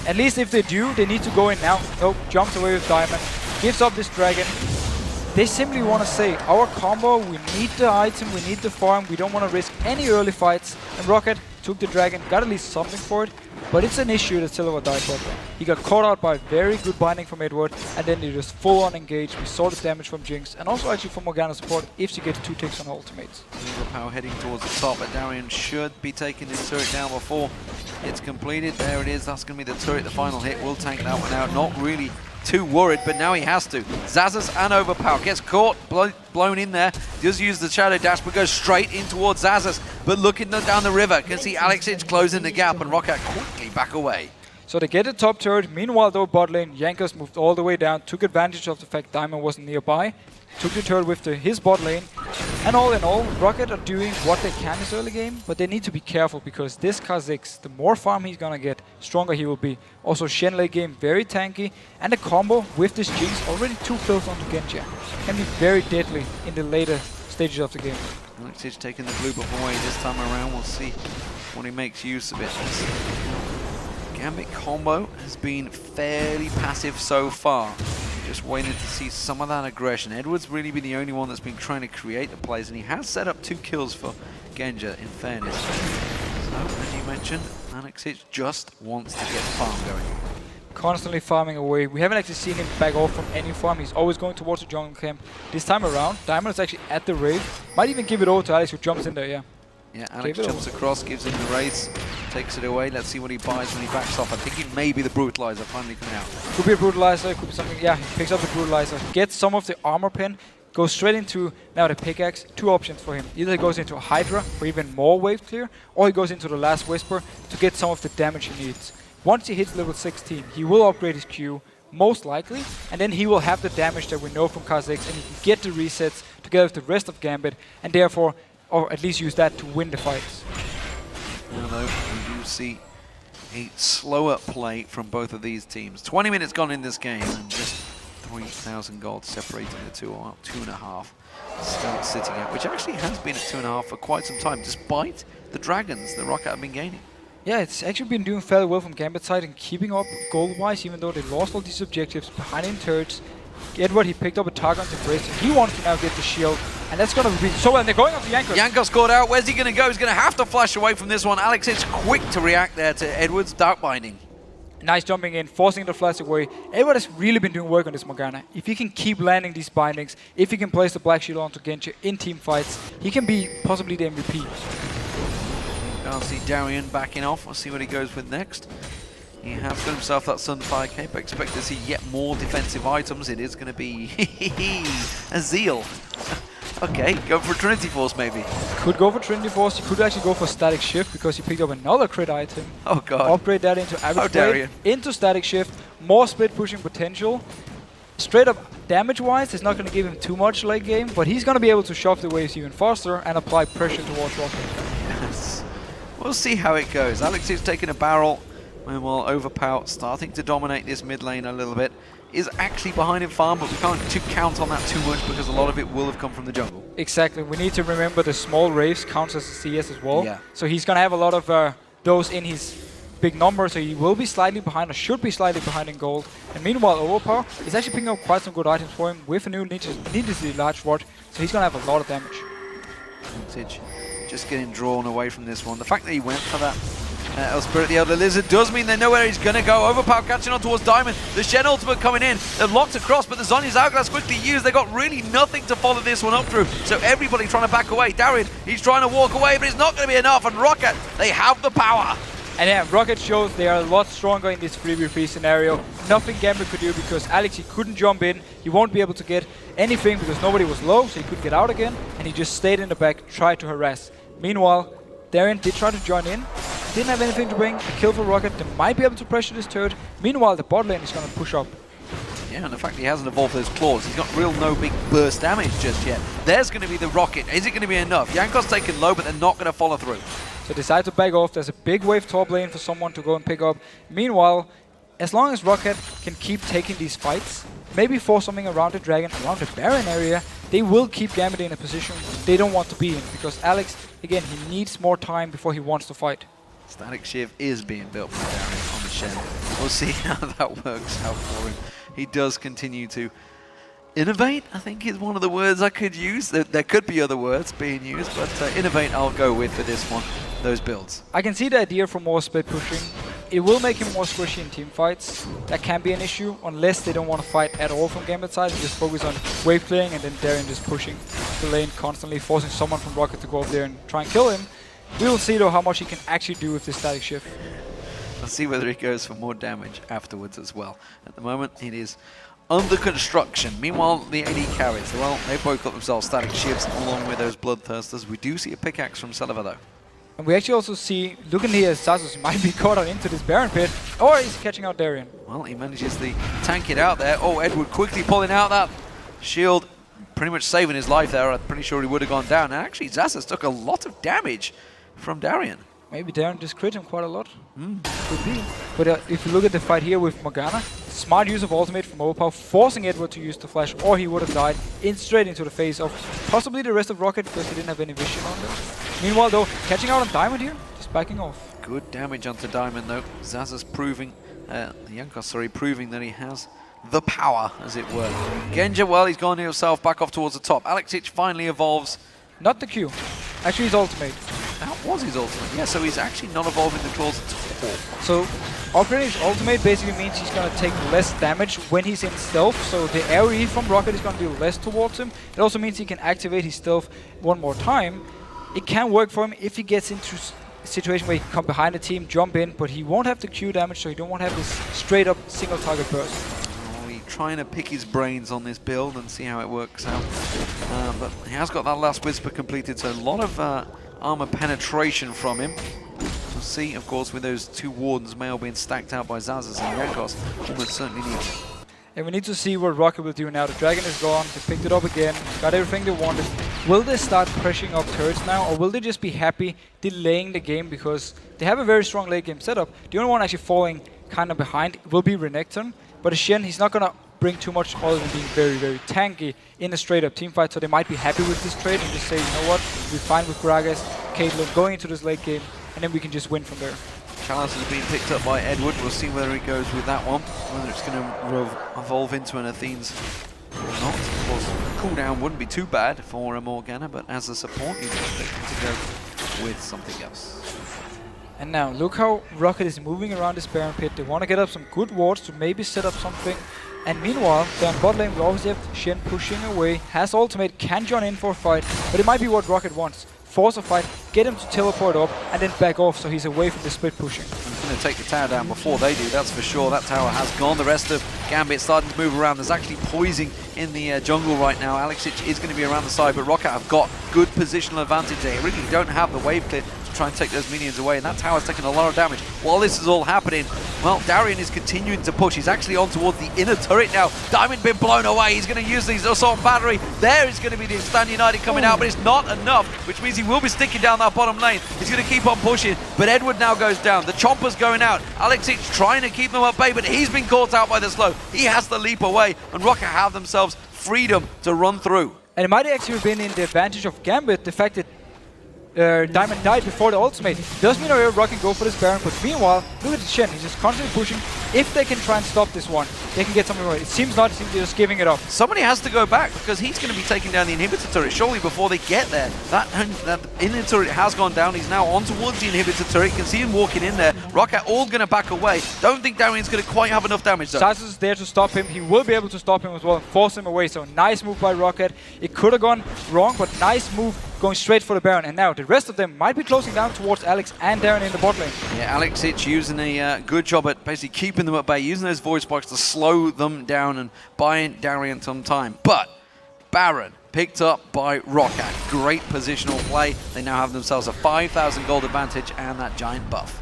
At least if they do, they need to go in now. Nope, jumps away with Diamond, gives up this dragon. They simply want to say, our combo, we need the item, we need the farm, we don't want to risk any early fights. And Roccat took the dragon, got at least something for it, but it's an issue that Celavar died for. He got caught out by very good binding from Edward, and then they just full on engaged. We saw the damage from Jinx, and also actually from Morgana support if she gets 2 ticks on her ultimates. Overpower heading towards the top, but Darian should be taking his turret down before it's completed. There it is, that's going to be the turret. The final hit will tank that one out. Not really too worried, but now he has to. Zazas and Overpower gets caught, blown in there. Does use the Shadow Dash, but goes straight in towards Zazas. But looking down the river, can see Alex Hitch closing the gap, and Roccat quickly back away. So they get the top turret. Meanwhile, though, bot lane, Jankos moved all the way down, took advantage of the fact Diamond wasn't nearby, took the turret with his bot lane. And all in all, Roccat are doing what they can this early game, but they need to be careful because this Kha'Zix, the more farm he's gonna get, stronger he will be. Also, Shen late game, very tanky, and the combo with this Jinx, already 2 kills onto Genja, can be very deadly in the later stages of the game. Alex Hitch taking the blue buff away this time around. We'll see when he makes use of it. Gambit combo has been fairly passive so far. Just waiting to see some of that aggression. Edward's really been the only one that's been trying to create the plays, and he has set up 2 kills for Genja, in fairness. So, as you mentioned, Alex Hitch just wants to get farm going. Constantly farming away. We haven't actually seen him back off from any farm. He's always going towards the jungle camp. This time around, Diamond is actually at the raid. Might even give it over to Alex, who jumps in there, yeah. Yeah, Alex jumps across, gives him the race, takes it away. Let's see what he buys when he backs off. I think it may be the Brutalizer finally coming out. Could be a Brutalizer, could be something. Yeah, he picks up the Brutalizer, gets some of the armor pin, goes straight into now the pickaxe. 2 options for him. Either he goes into a Hydra for even more wave clear, or he goes into the Last Whisper to get some of the damage he needs. Once he hits level 16, he will upgrade his Q, most likely, and then he will have the damage that we know from Kha'Zix, and he can get the resets together with the rest of Gambit, and therefore, or at least use that to win the fights. Now though, we do see a slower play from both of these teams. 20 minutes gone in this game, and just 3,000 gold separating the two, or 2.5. Still sitting at, which actually has been at 2.5 for quite some time, despite the dragons that Roccat have been gaining. Yeah, it's actually been doing fairly well from Gambit side and keeping up gold-wise, even though they lost all these objectives behind in turrets. Edward, he picked up a target on the bridge. He wants to now get the shield, and that's going to be so well. And they're going on to Jankos. Jankos caught out. Where's he going to go? He's going to have to flash away from this one. Alex is quick to react there to Edward's dark binding. Nice jumping in, forcing the flash away. Edward has really been doing work on this Morgana. If he can keep landing these bindings, if he can place the Black Shield onto Genji in team fights, he can be possibly the MVP. I'll see Darian backing off. We'll see what he goes with next. He has got himself that Sunfire Cape. I expect to see yet more defensive items. It is going to be a Zeal. Okay, go for Trinity Force maybe. Could go for Trinity Force. He could actually go for Static Shift because he picked up another crit item. Oh god. Upgrade that into Average Blade, into Static Shift, more split pushing potential. Straight up damage-wise, it's not going to give him too much late game, but he's going to be able to shove the waves even faster and apply pressure towards Roccat. Yes. We'll see how it goes. Alex is taking a barrel, while Overpower, starting to dominate this mid lane a little bit, is actually behind in farm, but we can't count on that too much because a lot of it will have come from the jungle. Exactly. We need to remember the small waves counts as a CS as well. Yeah. So he's going to have a lot of those in his big number, so he will be slightly behind, or should be slightly behind in gold. And meanwhile, Overpower is actually picking up quite some good items for him with a new needlessly large rod, so he's going to have a lot of damage. Vintage just getting drawn away from this one. The fact that he went for that Spirit the Elder Lizard does mean they know where he's going to go. Overpower catching on towards Diamond. The Shen ultimate coming in. They've locked across, but the Zhonya's Hourglass quickly used. They got really nothing to follow this one up through. So everybody trying to back away. Darian, he's trying to walk away, but it's not going to be enough. And Roccat, they have the power. And yeah, Roccat shows they are a lot stronger in this 3v3 scenario. Nothing Gambit could do because Alex, he couldn't jump in. He won't be able to get anything because nobody was low, so he couldn't get out again. And he just stayed in the back, tried to harass. Meanwhile, Darian did try to join in. Didn't have anything to bring. A kill for Roccat. They might be able to pressure this turret. Meanwhile, the bot lane is going to push up. Yeah, and the fact that he hasn't evolved those claws, he's got no big burst damage just yet. There's going to be the rocket. Is it going to be enough? Jankos taken low, but they're not going to follow through. So decide to back off. There's a big wave top lane for someone to go and pick up. Meanwhile, as long as Roccat can keep taking these fights, maybe force something around the dragon, around the Baron area, they will keep Gambit in a position they don't want to be in. Because Alex, again, he needs more time before he wants to fight. Static Shiv is being built by Darian on the Shen. We'll see how that works out for him. He does continue to innovate, I think is one of the words I could use. There could be other words being used, but innovate I'll go with for this one, those builds. I can see the idea for more split pushing. It will make him more squishy in team fights. That can be an issue, unless they don't want to fight at all from Gambit side and just focus on wave clearing and then Darian just pushing the lane constantly, forcing someone from Roccat to go up there and try and kill him. We will see though how much he can actually do with this Static Shift. Let's see whether he goes for more damage afterwards as well. At the moment, it is under construction. Meanwhile, the AD carries. Well, they both got themselves Static Shifts along with those Bloodthirsters. We do see a pickaxe from Celiva though. And we actually also see, looking here, Zazus might be caught out into this Baron pit, or he's catching out Darian. Well, he manages to tank it out there. Oh, Edward quickly pulling out that shield, pretty much saving his life there. I'm pretty sure he would have gone down. And actually, Zazus took a lot of damage from Darian. Maybe Darian just crit him quite a lot. Could be. But if you look at the fight here with Morgana, smart use of ultimate from Overpower, forcing Edward to use the flash, or he would have died straight into the face of possibly the rest of Roccat because he didn't have any vision on them. Meanwhile though, catching out on Diamond here, just backing off. Good damage onto Diamond though. Zazus proving, Jankos, proving that he has the power, as it were. Genja, well, he's gone himself back off towards the top. Alexic finally evolves. Not the Q. Actually his ultimate. That was his ultimate. Yeah, so he's actually not evolving the claws at all. So upgrading his ultimate basically means he's going to take less damage when he's in stealth, so the AoE from Roccat is going to do less towards him. It also means he can activate his stealth one more time. It can work for him if he gets into a situation where he can come behind the team, jump in, but he won't have the Q damage, so he don't want to have this straight up single target burst. He's trying to pick his brains on this build and see how it works out. But he has got that last Whisper completed, so a lot of armor penetration from him. We'll see, of course, with those two Wardens Mail being stacked out by Zazus and Jankos, almost certainly needed. And we need to see what Roccat will do now. The Dragon is gone, they picked it up again, got everything they wanted. Will they start pressuring up turrets now, or will they just be happy delaying the game because they have a very strong late game setup? The only one actually falling kind of behind will be Renekton, but Shen, he's not going to bring too much other than being very, very tanky in a straight-up team fight. So they might be happy with this trade and just say, you know what, we're fine with Gragas, Caitlyn going into this late game, and then we can just win from there. Chalice has been picked up by Edward. We'll see whether he goes with that one, whether it's going to evolve into an Athene's or not. Of course, cooldown wouldn't be too bad for a Morgana, but as a support, you'd expect him to go with something else. And now, look how Roccat is moving around this Baron pit. They want to get up some good wards to maybe set up something. And meanwhile, down bot lane, we obviously have Shen pushing away. Has ultimate, can join in for a fight, but it might be what Roccat wants. Force a fight, get him to teleport up, and then back off so he's away from the split pushing. He's going to take the tower down before they do, that's for sure. That tower has gone. The rest of Gambit starting to move around. There's actually poising in the jungle right now. Alexic is going to be around the side, but Roccat have got good positional advantage. They really don't have the wave clear to try and take those minions away, and that tower's taking a lot of damage. While this is all happening, well, Darian is continuing to push. He's actually on towards the inner turret now. Diamond been blown away. He's going to use these assault battery. There is going to be the Stand United coming out, but it's not enough, which means he will be sticking down that bottom lane. He's going to keep on pushing, but Edward now goes down. The Chomper's going out. Alexic trying to keep them at bay, but he's been caught out by the slow. He has to leap away, and Roccat have themselves freedom to run through. And it might actually have been in the advantage of Gambit, the fact that Diamond died before the ultimate. Does mean Roccat can go for this Baron, but meanwhile, look at the Shen, he's just constantly pushing. If they can try and stop this one, they can get something right. It seems not, it seems they're just giving it up. Somebody has to go back because he's going to be taking down the inhibitor turret surely before they get there. That inhibitor turret has gone down. He's now on towards the inhibitor turret. You can see him walking in there. Roccat all going to back away. Don't think Darian's going to quite have enough damage though. Syzus is there to stop him. He will be able to stop him as well and force him away. So nice move by Roccat. It could have gone wrong, but nice move going straight for the Baron. And now the rest of them might be closing down towards Alex and Darren in the bot lane. Yeah, Alexic using a good job at basically keeping them at bay, using those void spikes to slow them down and buying Darian some time. But Baron picked up by Roccat. Great positional play. They now have themselves a 5,000 gold advantage and that giant buff.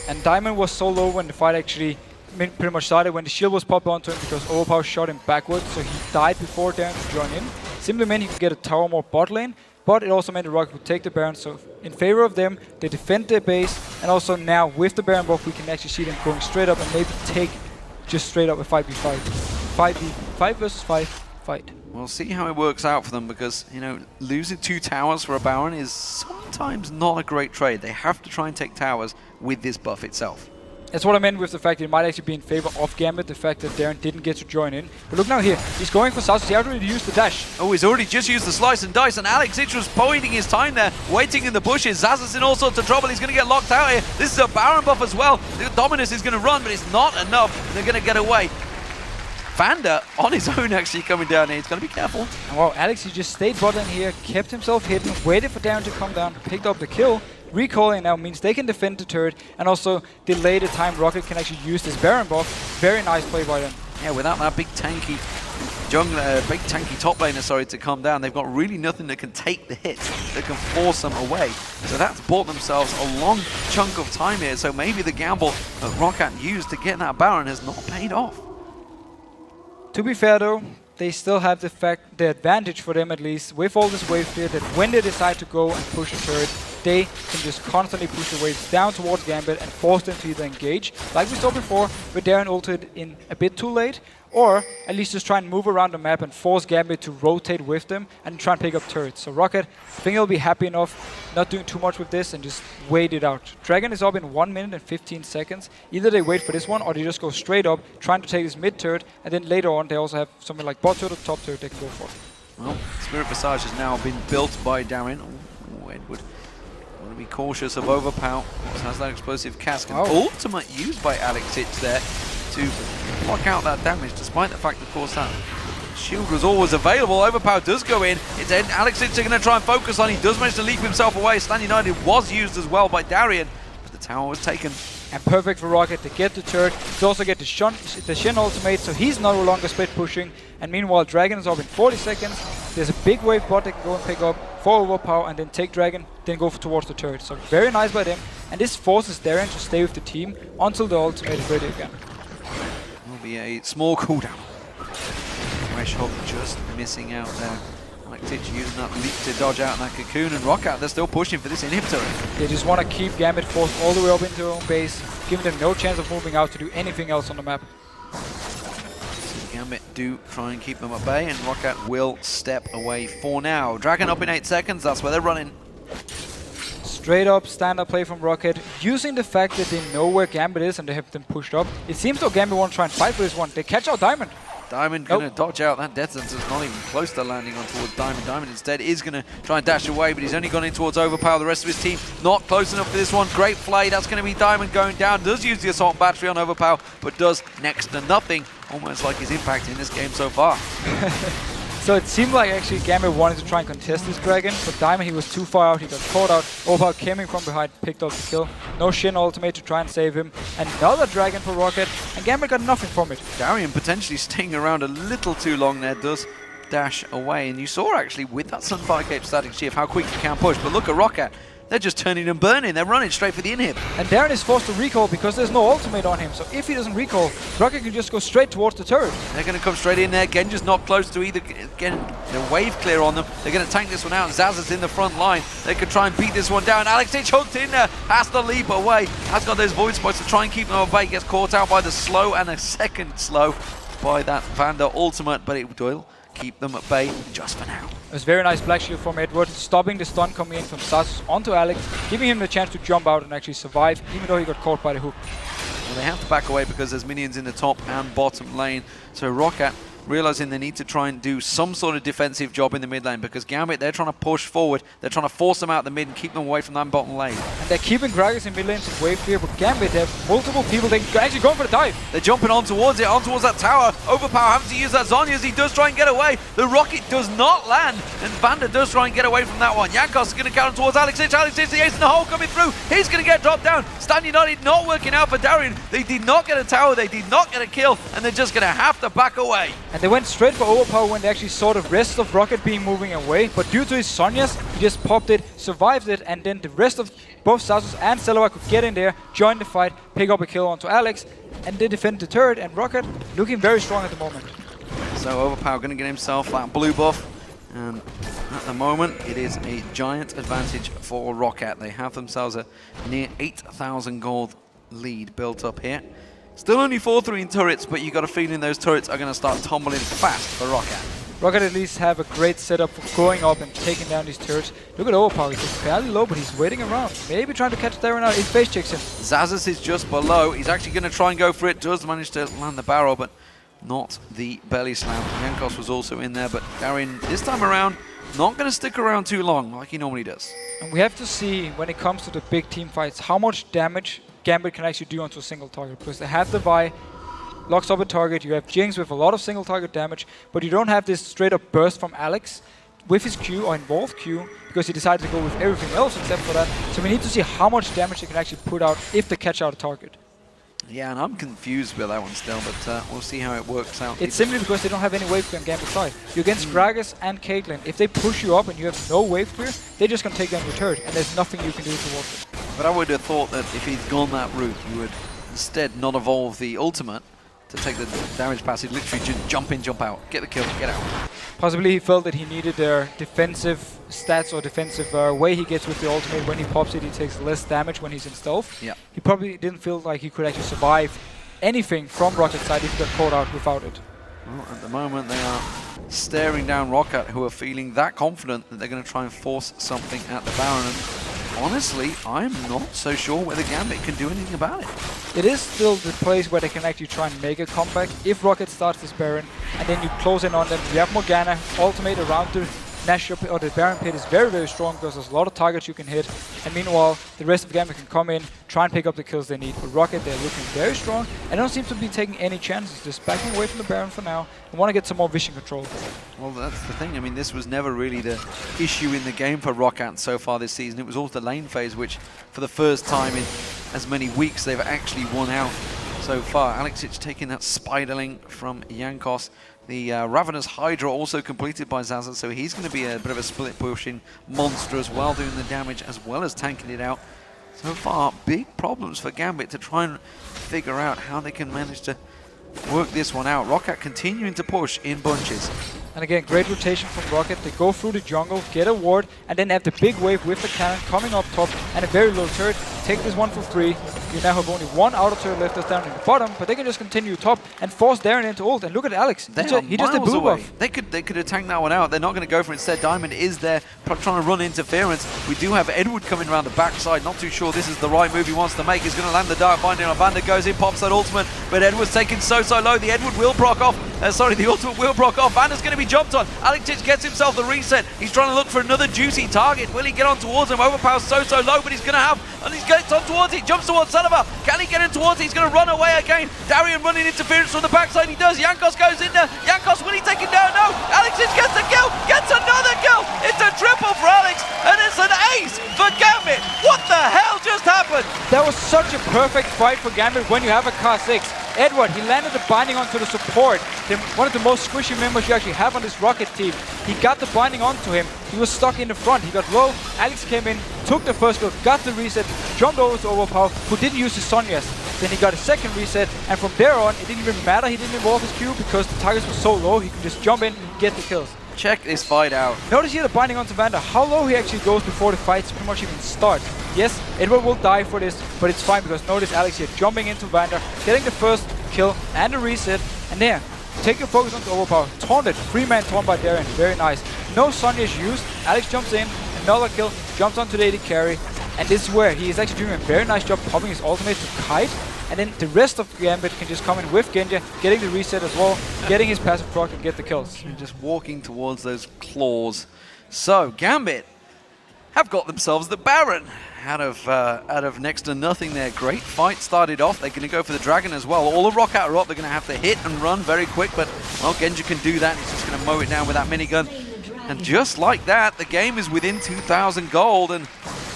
And Diamond was so low when the fight actually pretty much started, when the shield was popped onto him because Overpower shot him backwards, so he died before Darren could join in. Simply meant he could get a tower more bot lane, but it also meant the Roccat would take the Baron, so in favor of them, they defend their base, and also now with the Baron buff, we can actually see them going straight up and maybe take just straight up a 5v5. 5 versus 5 fight. We'll see how it works out for them because, you know, losing 2 towers for a Baron is sometimes not a great trade. They have to try and take towers with this buff itself. That's what I meant with the fact that it might actually be in favor of Gambit, the fact that Darren didn't get to join in. But look now here, he's going for Syzus. He already used the dash. Oh, he's already just used the slice and dice, and Alexic was biding his time there, waiting in the bushes. Zaz's in all sorts of trouble. He's going to get locked out here. This is a Baron buff as well. The Dominus is going to run, but it's not enough. They're going to get away. Vander on his own actually coming down here. He's got to be careful. And wow, Alex, he just stayed bot lane here, kept himself hidden, waited for Darren to come down, picked up the kill. Recalling now means they can defend the turret and also delay the time Roccat can actually use this Baron buff. Very nice play by them. Yeah, without that big tanky jungler, big tanky top laner, sorry, to come down, they've got really nothing that can take the hits, that can force them away. So that's bought themselves a long chunk of time here. So maybe the gamble that Roccat used to get that Baron has not paid off. To be fair though, they still have the advantage for them at least with all this wave clear that when they decide to go and push a turret, they can just constantly push the waves down towards Gambit and force them to either engage, like we saw before, with Darren ulted in a bit too late, or at least just try and move around the map and force Gambit to rotate with them and try and pick up turrets. So Roccat, I think he'll be happy enough not doing too much with this and just wait it out. Dragon is up in 1 minute and 15 seconds. Either they wait for this one or they just go straight up, trying to take this mid turret, and then later on they also have something like bot turret or top turret they can go for. Well, Spirit Visage has now been built by Darren. Oh, Edward. Want to be cautious of Overpower. Has that explosive cask. And ultimate used by Alexic there to block out that damage, despite the fact, of course, that shield was always available. Overpower does go in. It's Alexic going to try and focus on. He does manage to leap himself away. Stand United was used as well by Darian, but the tower was taken. And perfect for Roccat to get the turret, to also get the Shen ultimate, so he's no longer split pushing. And meanwhile, Dragon is up in 40 seconds. There's a big wave bot they can go and pick up for Overpower and then take Dragon, then go towards the turret. So very nice by them. And this forces Darren to stay with the team until the ultimate is ready again. Will be a small cooldown. Threshold just missing out there. Alexic using that leap to dodge out in that cocoon, and Roccat, they're still pushing for this inhibitor. They just want to keep Gambit forced all the way up into their own base, giving them no chance of moving out to do anything else on the map. Gambit Gambit do try and keep them at bay, and Roccat will step away for now. Dragon up in 8 seconds, that's where they're running. Straight up stand-up play from Roccat, using the fact that they know where Gambit is and they have them pushed up. It seems though Gambit want to try and fight for this one. They catch out Diamond. Diamond gonna dodge out. That death sentence is not even close to landing on towards Diamond. Diamond instead is gonna try and dash away, but he's only gone in towards Overpower. The rest of his team not close enough for this one. Great play. That's gonna be Diamond going down. Does use the assault battery on Overpower, but does next to nothing. Almost like his impact in this game so far. So it seemed like actually Gambit wanted to try and contest this Dragon, but Diamond, he was too far out, he got caught out. Overpower came in from behind, picked up the kill. No Shin ultimate to try and save him. Another Dragon for Roccat, and Gambit got nothing from it. Darian potentially staying around a little too long there, does dash away. And you saw actually with that Sunfire Cape static shift how quick you can push, but look at Roccat. They're just turning and burning. They're running straight for the inhib. And Darren is forced to recall because there's no ultimate on him. So if he doesn't recall, Roccat can just go straight towards the turret. They're going to come straight in there. Genja's not close to either. Again, the wave clear on them. They're going to tank this one out. Zaza's in the front line. They could try and beat this one down. Alex H hooked in there. Has to leap away. Has got those void spots to try and keep them away. Gets caught out by the slow and a second slow by that Vander ultimate. But it will keep them at bay just for now. It was very nice Black Shield from Edward, stopping the stun coming in from Sasus onto Alex, giving him the chance to jump out and actually survive, even though he got caught by the hook. Well, they have to back away because there's minions in the top and bottom lane. So Roccat realizing they need to try and do some sort of defensive job in the mid lane because Gambit, they're trying to push forward. They're trying to force them out the mid and keep them away from that bottom lane. And they're keeping Gragas in mid lane to wave clear, but Gambit, they have multiple people. They're actually going for the dive. They're jumping on towards it, on towards that tower. Overpower having to use that Zhonya as he does try and get away. The rocket does not land, and Vander does try and get away from that one. Jankos is going to counter towards Alex H. Alex H, the ace in the hole coming through. He's going to get dropped down. Stan United not working out for Darian. They did not get a tower, they did not get a kill, and they're just going to have to back away. And they went straight for Overpower when they actually saw the rest of Roccat being moving away, but due to his Zhonyas, he just popped it, survived it, and then the rest of both Sasus and Selva could get in there, join the fight, pick up a kill onto Alex, and they defend the turret, and Roccat looking very strong at the moment. So Overpower going to get himself that blue buff, and at the moment it is a giant advantage for Roccat. They have themselves a near 8,000 gold lead built up here. Still only 4-3 in turrets, but you got a feeling those turrets are going to start tumbling fast for Roccat. Roccat at least have a great setup for going up and taking down these turrets. Look at Overpower, he's fairly low, but he's waiting around. Maybe trying to catch Darren out. He face checks him. Zazas is just below. He's actually going to try and go for it. Does manage to land the barrel, but not the belly slam. Jankos was also in there, but Darren, this time around, not going to stick around too long like he normally does. And we have to see, when it comes to the big team fights, how much damage Gambit can actually do onto a single target, because they have the Vi, locks up a target, you have Jinx with a lot of single target damage, but you don't have this straight up burst from Alex with his Q or involved Q, because he decided to go with everything else except for that. So we need to see how much damage they can actually put out if they catch out a target. Yeah, and I'm confused with that one still, but we'll see how it works out. It's simply because they don't have any wave clear on Gambit's side. You're against Gragas and Caitlyn. If they push you up and you have no wave clear, they're just going to take down your turret, and there's nothing you can do towards it. But I would have thought that if he'd gone that route, you would instead not evolve the ultimate to take the damage passive, literally just jump in, jump out, get the kill, get out. Possibly he felt that he needed their defensive stats or defensive way he gets with the ultimate. When he pops it, he takes less damage when he's in stealth. Yeah. He probably didn't feel like he could actually survive anything from Rockat's side if he got caught out without it. Well, at the moment they are staring down Roccat, who are feeling that confident that they're going to try and force something at the Baron. And honestly, I'm not so sure whether Gambit can do anything about it. It is still the place where they can actually try and make a comeback. If Roccat starts this Baron and then you close in on them, you have Morgana, ultimate around the Nash or the Baron pit is very, very strong because there's a lot of targets you can hit. And meanwhile, the rest of Gambit can come in, try and pick up the kills they need. But Roccat, they're looking very strong and don't seem to be taking any chances. Just backing away from the Baron for now and want to get some more vision control. Well, that's the thing. I mean, this was never really the issue in the game for Roccat so far this season. It was all the lane phase, which for the first time in as many weeks, they've actually won out so far. Alexic taking that Spiderling from Jankos. The Ravenous Hydra also completed by Zaza, so he's going to be a bit of a split pushing monster as well, doing the damage as well as tanking it out. So far, big problems for Gambit to try and figure out how they can manage to work this one out. Roccat continuing to push in bunches. And again, great rotation from Roccat. They go through the jungle, get a ward, and then have the big wave with the cannon coming up top and a very low turret. Take this one for free. You now have only one outer turret left that's down in the bottom, but they can just continue top and force Darren into ult. And look at Alex. He just did blue buff. They could have tanked that one out. They're not going to go for it. Instead, Diamond is there trying to run interference. We do have Edward coming around the backside. Not too sure this is the right move he wants to make. He's going to land the Dark Binding on Vander. Goes in, pops that ultimate, but Edward's taken so low. The Edward will proc off. The ultimate will proc off. Vander's going to be jumped on. Alex gets himself the reset. He's trying to look for another juicy target. Will he get on towards him? Overpower's so low, but he's going to have, and he gets on towards it. Jumps towards Sullivan. Can he get in towards it? He's going to run away again. Darian running interference from the backside. He does. Jankos goes in there. Jankos, will he take it down? No. Alex gets the kill. Gets another kill. It's a triple for Alex, and it's an ace for Gambit. What the hell just happened? That was such a perfect fight for Gambit when you have a car 6. Edward, he landed the binding onto the support. One of the most squishy members you actually have on this Roccat team. He got the binding onto him. He was stuck in the front. He got low. Alex came in, took the first kill, got the reset, jumped over to Overpower, who didn't use his Sonyas. Then he got a second reset, and from there on, it didn't even matter. He didn't involve his Q because the targets were so low, he could just jump in, get the kills. Check this fight out. Notice here the binding onto Vander, how low he actually goes before the fights pretty much even start. Yes, Edward will die for this, but it's fine because notice Alex here jumping into Vander, getting the first kill and the reset, and there, take your focus onto Overpower. Taunted, 3-man taunt by Darren, very nice. No Sonya's used, Alex jumps in, another kill, jumps onto the AD carry, and this is where he is actually doing a very nice job popping his ultimate to kite, and then the rest of Gambit can just come in with Genja, getting the reset as well, getting his passive proc and get the kills. And just walking towards those claws. So, Gambit have got themselves the Baron out of next to nothing there. Great fight started off. They're going to go for the Dragon as well. All the Roccat are up. They're going to have to hit and run very quick, but, well, Genja can do that. He's just going to mow it down with that minigun. And just like that, the game is within 2,000 gold, and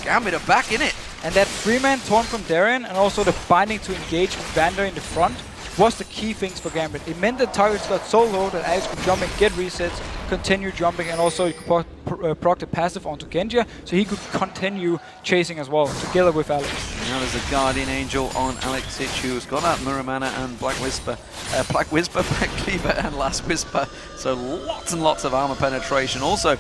Gambit are back in it. And that 3-man taunt from Darren and also the binding to engage Vander in the front was the key things for Gambit. It meant the targets got so low that Alex could jump and get resets, continue jumping, and also he could proc the passive onto Genja, so he could continue chasing as well, together with Alex. Now there's a Guardian Angel on Alex Hitch, who's got that Mirror Mana and Black Whisper, Black Cleaver and Last Whisper, so lots and lots of armor penetration. Also,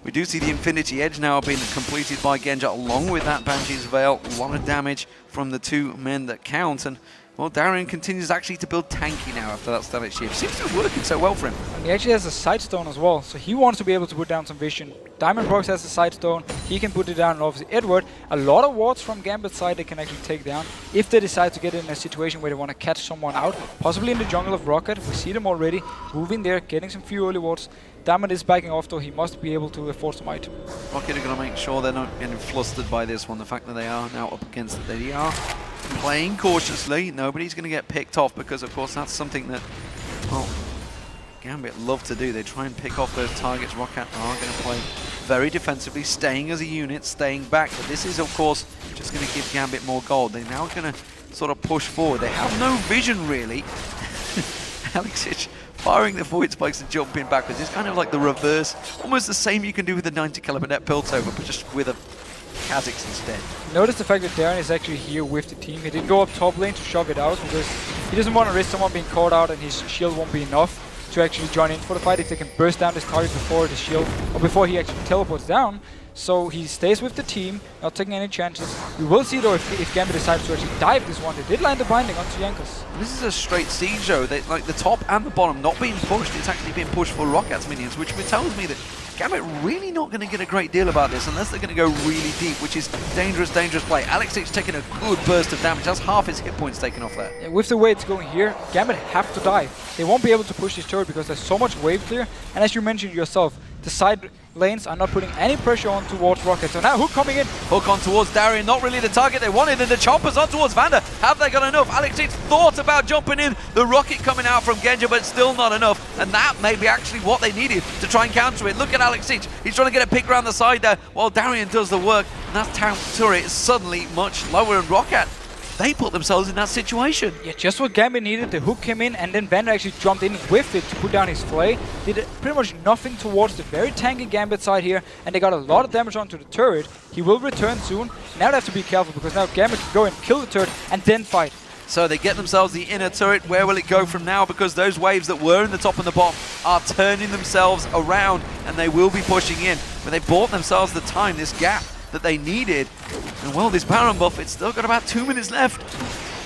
we do see the Infinity Edge now being completed by Genja along with that Banshee's Veil. A lot of damage from the two men that count, and well, Darren continues actually to build tanky now after that static shift. Seems to be working so well for him. And he actually has a side stone as well, so he wants to be able to put down some vision. Diamond Brox has a side stone, he can put it down, and obviously Edward, a lot of wards from Gambit's side they can actually take down if they decide to get in a situation where they want to catch someone out, possibly in the jungle of Roccat. We see them already moving there, getting some few early wards. Diamond is backing off though, he must be able to afford some might. Roccat are going to make sure they're not getting flustered by this one, the fact that they are now up against it. They are playing cautiously. Nobody's going to get picked off because, of course, that's something that, well, Gambit love to do. They try and pick off those targets. Roccat are going to play very defensively, staying as a unit, staying back. But this is, of course, just going to give Gambit more gold. They're now going to sort of push forward. They have no vision, really. Alex Hitch firing the Void Spikes and jumping backwards. It's kind of like the reverse, almost the same you can do with the 90 caliber net Piltover, but just with a Kha'Zix instead. Notice the fact that Darren is actually here with the team. He didn't go up top lane to shove it out because he doesn't want to risk someone being caught out and his shield won't be enough to actually join in for the fight if they can burst down this target before the shield, or before he actually teleports down. So he stays with the team, not taking any chances. We will see though if Gambit decides to actually dive this one. They did land the binding onto Jankos. This is a straight siege though. They, like the top and the bottom not being pushed, it's actually being pushed for Rockat's minions, which tells me that Gambit really not going to get a great deal about this unless they're going to go really deep, which is dangerous play. Alex Hitch taking a good burst of damage. That's half his hit points taken off there. Yeah, with the way it's going here, Gambit have to dive. They won't be able to push this turret because there's so much wave clear, and as you mentioned yourself, the side lanes are not putting any pressure on towards Roccat. So now Hook coming in. Hook on towards Darien, not really the target they wanted, and the choppers on towards Vander. Have they got enough? Alex Hitch thought about jumping in. The rocket coming out from Genja, but still not enough. And that may be actually what they needed to try and counter it. Look at Alex Hitch. He's trying to get a pick around the side there while Darien does the work. And that town turret is suddenly much lower, and Roccat, they put themselves in that situation. Yeah, just what Gambit needed. The hook came in, and then Vander actually jumped in with it to put down his flay. Did pretty much nothing towards the very tanky Gambit side here, and they got a lot of damage onto the turret. He will return soon. Now they have to be careful because now Gambit can go and kill the turret and then fight. So they get themselves the inner turret. Where will it go from now? Because those waves that were in the top and the bottom are turning themselves around, and they will be pushing in. But they bought themselves the time, this gap that they needed. And well, this Baron buff, it's still got about 2 minutes left.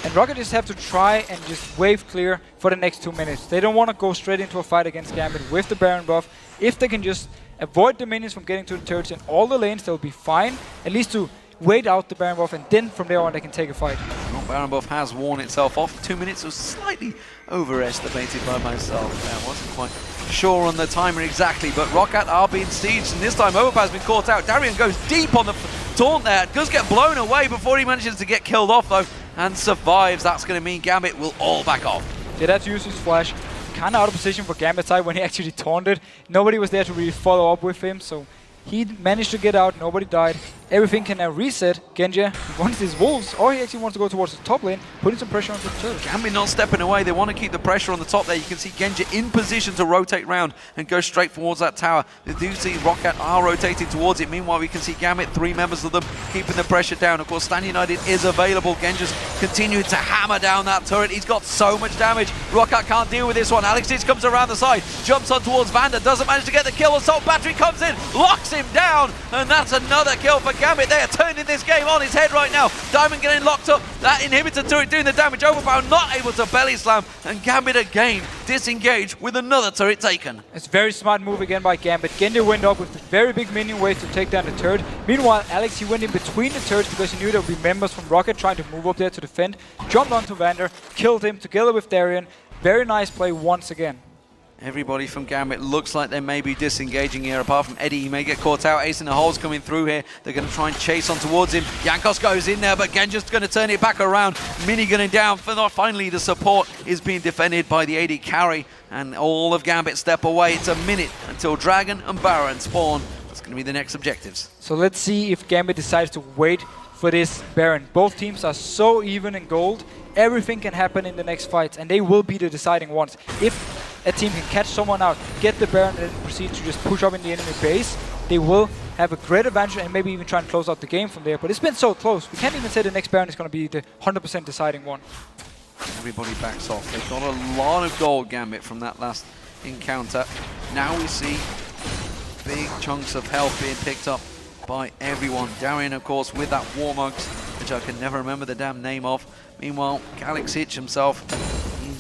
And Roccat just have to try and just wave clear for the next 2 minutes. They don't want to go straight into a fight against Gambit with the Baron buff. If they can just avoid the minions from getting to the turrets in all the lanes, they'll be fine. At least to wait out the Baron buff, and then from there on they can take a fight. Well, Baron buff has worn itself off. 2 minutes was slightly overestimated by myself. I wasn't quite sure on the timer exactly, but Roccat are being sieged, and this time Overpower's been caught out. Darien goes deep on the taunt there. Does get blown away before he manages to get killed off though, and survives. That's going to mean Gambit will all back off. Yeah, that's used his flash. Kind of out of position for Gambit's side when he actually taunted. Nobody was there to really follow up with him, so he managed to get out, nobody died. Everything can now reset. Genja wants his wolves, or he actually wants to go towards the top lane, putting some pressure on the turret. Gambit not stepping away. They want to keep the pressure on the top there. You can see Genja in position to rotate round and go straight towards that tower. They do see Roccat are rotating towards it. Meanwhile, we can see Gambit, 3 members of them, keeping the pressure down. Of course, Stan United is available. Genja's continuing to hammer down that turret. He's got so much damage. Roccat can't deal with this one. Alexis comes around the side, jumps on towards Vander, doesn't manage to get the kill. Assault Battery comes in, locks him down, and that's another kill for Gambit. They are turning this game on its head right now. Diamond getting locked up. That inhibitor turret doing the damage. Overpower not able to belly slam, and Gambit again disengaged with another turret taken. It's a very smart move again by Gambit. Genja went up with a very big minion wave to take down the turret. Meanwhile, Alex, he went in between the turrets because he knew there would be members from Roccat trying to move up there to defend. Jumped onto Vander, killed him together with Darien. Very nice play once again. Everybody from Gambit looks like they may be disengaging here, apart from Eddie. He may get caught out. Ace in the hole's coming through here. They're going to try and chase on towards him. Jankos goes in there, but Genja's going to turn it back around. Minigunning down. Finally, the support is being defended by the AD carry, and all of Gambit step away. It's a minute until Dragon and Baron spawn. That's going to be the next objectives. So let's see if Gambit decides to wait for this Baron. Both teams are so even in gold. Everything can happen in the next fights, and they will be the deciding ones. If a team can catch someone out, get the Baron, and proceed to just push up in the enemy base, they will have a great advantage and maybe even try and close out the game from there. But it's been so close. We can't even say the next Baron is going to be the 100% deciding one. Everybody backs off. They've got a lot of gold, Gambit, from that last encounter. Now we see big chunks of health being picked up by everyone. Darien, of course, with that Warmugs, which I can never remember the damn name of. Meanwhile, Alex Hitch himself,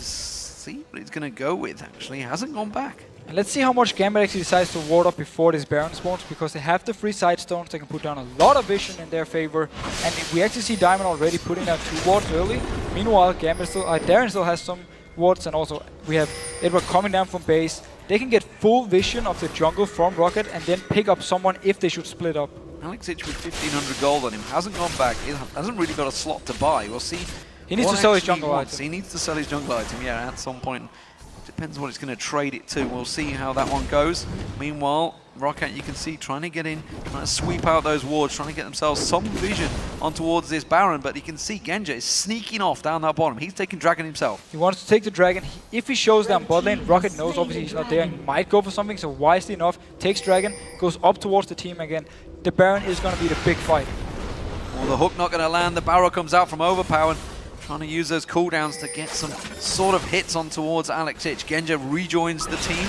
see what he's going to go with, actually. He hasn't gone back. And let's see how much Gambit actually decides to ward up before this Baron spawns, because they have the 3 side stones. They can put down a lot of vision in their favor. And we actually see Diamond already putting down 2 wards early. Meanwhile, Darien still has some wards, and also we have Edward coming down from base. They can get full vision of the jungle from Roccat and then pick up someone if they should split up. Alex Hitch with 1,500 gold on him, hasn't gone back, he hasn't really got a slot to buy. We'll see. He needs to sell his jungle item. He needs to sell his jungle item, yeah, at some point. Depends what it's going to trade it to. We'll see how that one goes. Meanwhile, Roccat, you can see, trying to get in, trying to sweep out those wards, trying to get themselves some vision on towards this Baron, but you can see Genja is sneaking off down that bottom. He's taking Dragon himself. He wants to take the Dragon. If he shows down bot lane, Roccat knows obviously he's not there and might go for something, so wisely enough, takes Dragon, goes up towards the team again. The Baron is going to be the big fight. Well, the hook not going to land. The barrel comes out from Overpower, trying to use those cooldowns to get some sort of hits on towards Alex Hitch. Genja rejoins the team,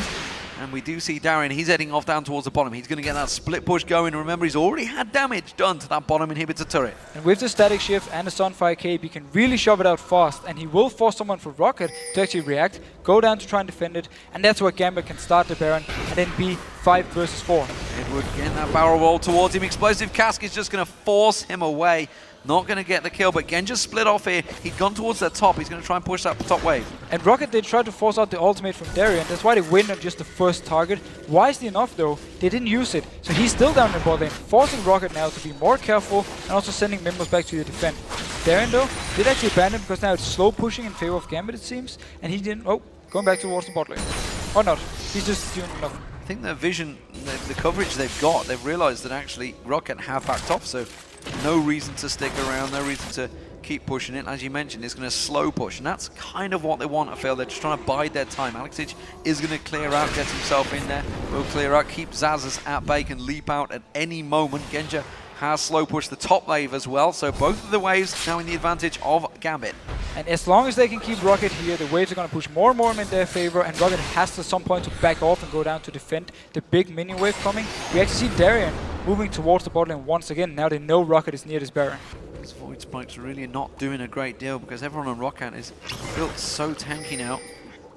and we do see Darien. He's heading off down towards the bottom. He's going to get that split push going. Remember, he's already had damage done to that bottom inhibitor turret. And with the static shift and the Sunfire Cape, he can really shove it out fast, and he will force someone for Roccat to actually react, go down to try and defend it, and that's where Gambit can start the Baron and then be 5 versus 4. Edward getting that barrel roll towards him. Explosive Cask is just going to force him away. Not going to get the kill, but Genja split off here. He'd gone towards the top. He's going to try and push that top wave. And Roccat, they tried to force out the ultimate from Darien. That's why they win on just the first target. Wisely enough, though, they didn't use it. So he's still down in bot lane, forcing Roccat now to be more careful and also sending members back to the defend. Darien, though, did actually abandon because now it's slow pushing in favor of Gambit, it seems. And he didn't... Oh, going back towards the bot lane. Or not. He's just doing nothing. I think their vision, the coverage they've got, they've realized that actually Roccat have backed off, so no reason to stick around, no reason to keep pushing it. As you mentioned, it's going to slow push, and that's kind of what they want, I feel. They're just trying to bide their time. Alex Hitch is going to clear out, get himself in there, will clear out, keep Zazas at bay, can leap out at any moment. Genja has slow pushed the top wave as well, so both of the waves now in the advantage of Gambit. And as long as they can keep Roccat here, the waves are going to push more and more in their favor, and Roccat has to, at some point, to back off and go down to defend the big minion wave coming. We actually see Darien moving towards the bot lane once again. Now they know Roccat is near this Baron. These Void Spikes really not doing a great deal because everyone on Roccat is built so tanky now.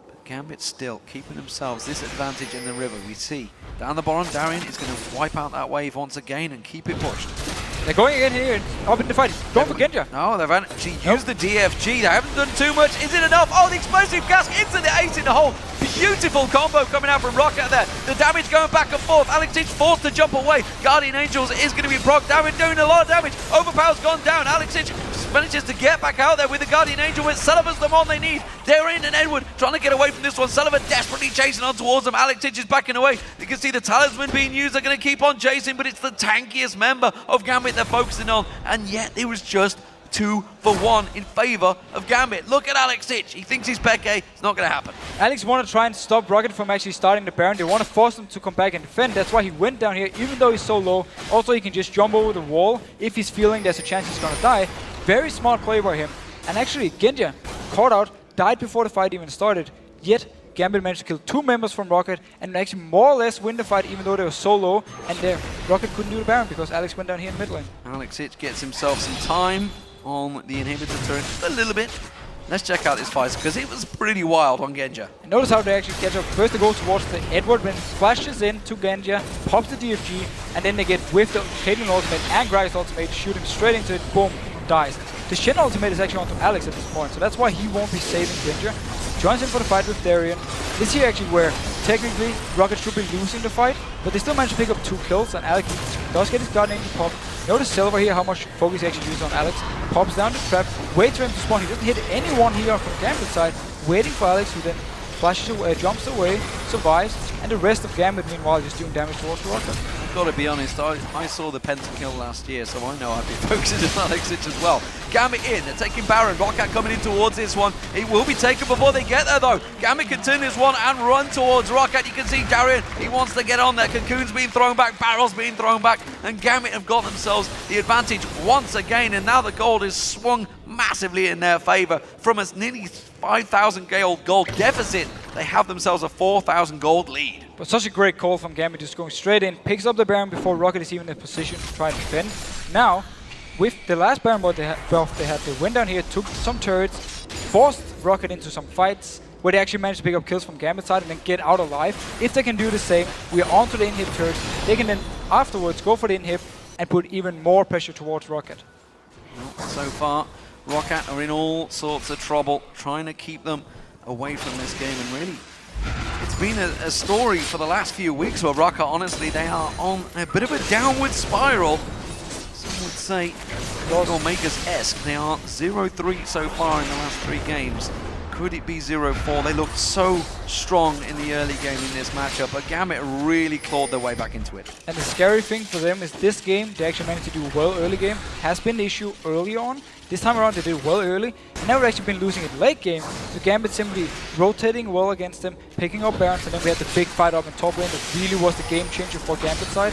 But Gambit still keeping themselves this advantage in the river. We see down the bottom, Darien is going to wipe out that wave once again and keep it pushed. They're going again here, up in the fight. Going for Genja. No, they've actually used the DFG. They haven't done too much. Is it enough? Oh, the explosive cask into the ace in the hole. Beautiful combo coming out from Roccat there. The damage going back and forth. Alex is forced to jump away. Guardian Angels is going to be proc. Darien doing a lot of damage. Overpower's gone down. Alex manages to get back out there with the Guardian Angel, with Sullivan's the one they need. Darien and Edward trying to get away from this one. Sullivan desperately chasing on towards them. Alex is backing away. You can see the talisman being used. They're going to keep on chasing, but it's the tankiest member of Gambit they're focusing on. And yet it was just 2 for 1 in favor of Gambit. Look at Alex Itch. He thinks he's Peke. It's not going to happen. Alex want to try and stop Roccat from actually starting the Baron. They want to force him to come back and defend. That's why he went down here, even though he's so low. Also, he can just jump over the wall if he's feeling there's a chance he's going to die. Very smart play by him. And actually, Genja caught out, died before the fight even started. Yet, Gambit managed to kill 2 members from Roccat and actually more or less win the fight, even though they were so low. And Roccat couldn't do the Baron because Alex went down here in mid lane. Alex Itch gets himself some time on the inhibitor turret, just a little bit. Let's check out this fight because it was pretty wild on Genja. And notice how they actually catch up. First they go towards the Edward, when flashes in to Genja, pops the DFG, and then they get with the Caitlyn ultimate and Gragas ultimate, shoot him straight into it, boom, dies. The Shen ultimate is actually onto Alex at this point, so that's why he won't be saving Genja. Joins in for the fight with Darien. This here actually where technically Roccat should be losing the fight, but they still manage to pick up 2 kills, and Alex does get his Guardian Angel pop. Notice Silver here, how much focus he actually uses on Alex. Pops down the trap, waits for him to spawn. He doesn't hit anyone here from Gambit side, waiting for Alex, who then flashes away, jumps away, survives, and the rest of Gambit meanwhile just doing damage towards Roccat. I've got to be honest, I saw the pentakill last year, so I know I'd be focusing on Alex Itch as well. Gambit in, they're taking Baron. Roccat coming in towards this one. It will be taken before they get there though. Gambit can turn this one and run towards Roccat. You can see Darien, he wants to get on there. Cocoon's being thrown back, Barrel's being thrown back, and Gambit have got themselves the advantage once again, and now the gold is swung massively in their favor. From a nearly 5,000 gold deficit, they have themselves a 4,000 gold lead. But such a great call from Gambit, just going straight in, picks up the Baron before Roccat is even in a position to try to defend. Now, with the last Baron buff they went down here, took some turrets, forced Roccat into some fights, where they actually managed to pick up kills from Gambit side and then get out alive. If they can do the same, we are onto the inhib turrets. They can then afterwards go for the inhib and put even more pressure towards Roccat. So far, Roccat are in all sorts of trouble, trying to keep them away from this game, and really, it's been a story for the last few weeks where Roccat, honestly, they are on a bit of a downward spiral. Some would say, Makers-esque. They are 0-3 so far in the last 3 games. Could it be 0-4? They looked so strong in the early game in this matchup, but Gambit really clawed their way back into it. And the scary thing for them is this game, they actually managed to do well early game. Has been the issue early on. This time around they did well early, and now we've actually been losing it late game. So Gambit simply rotating well against them, picking up Barons, and then we had the big fight up in top lane that really was the game changer for Gambit side.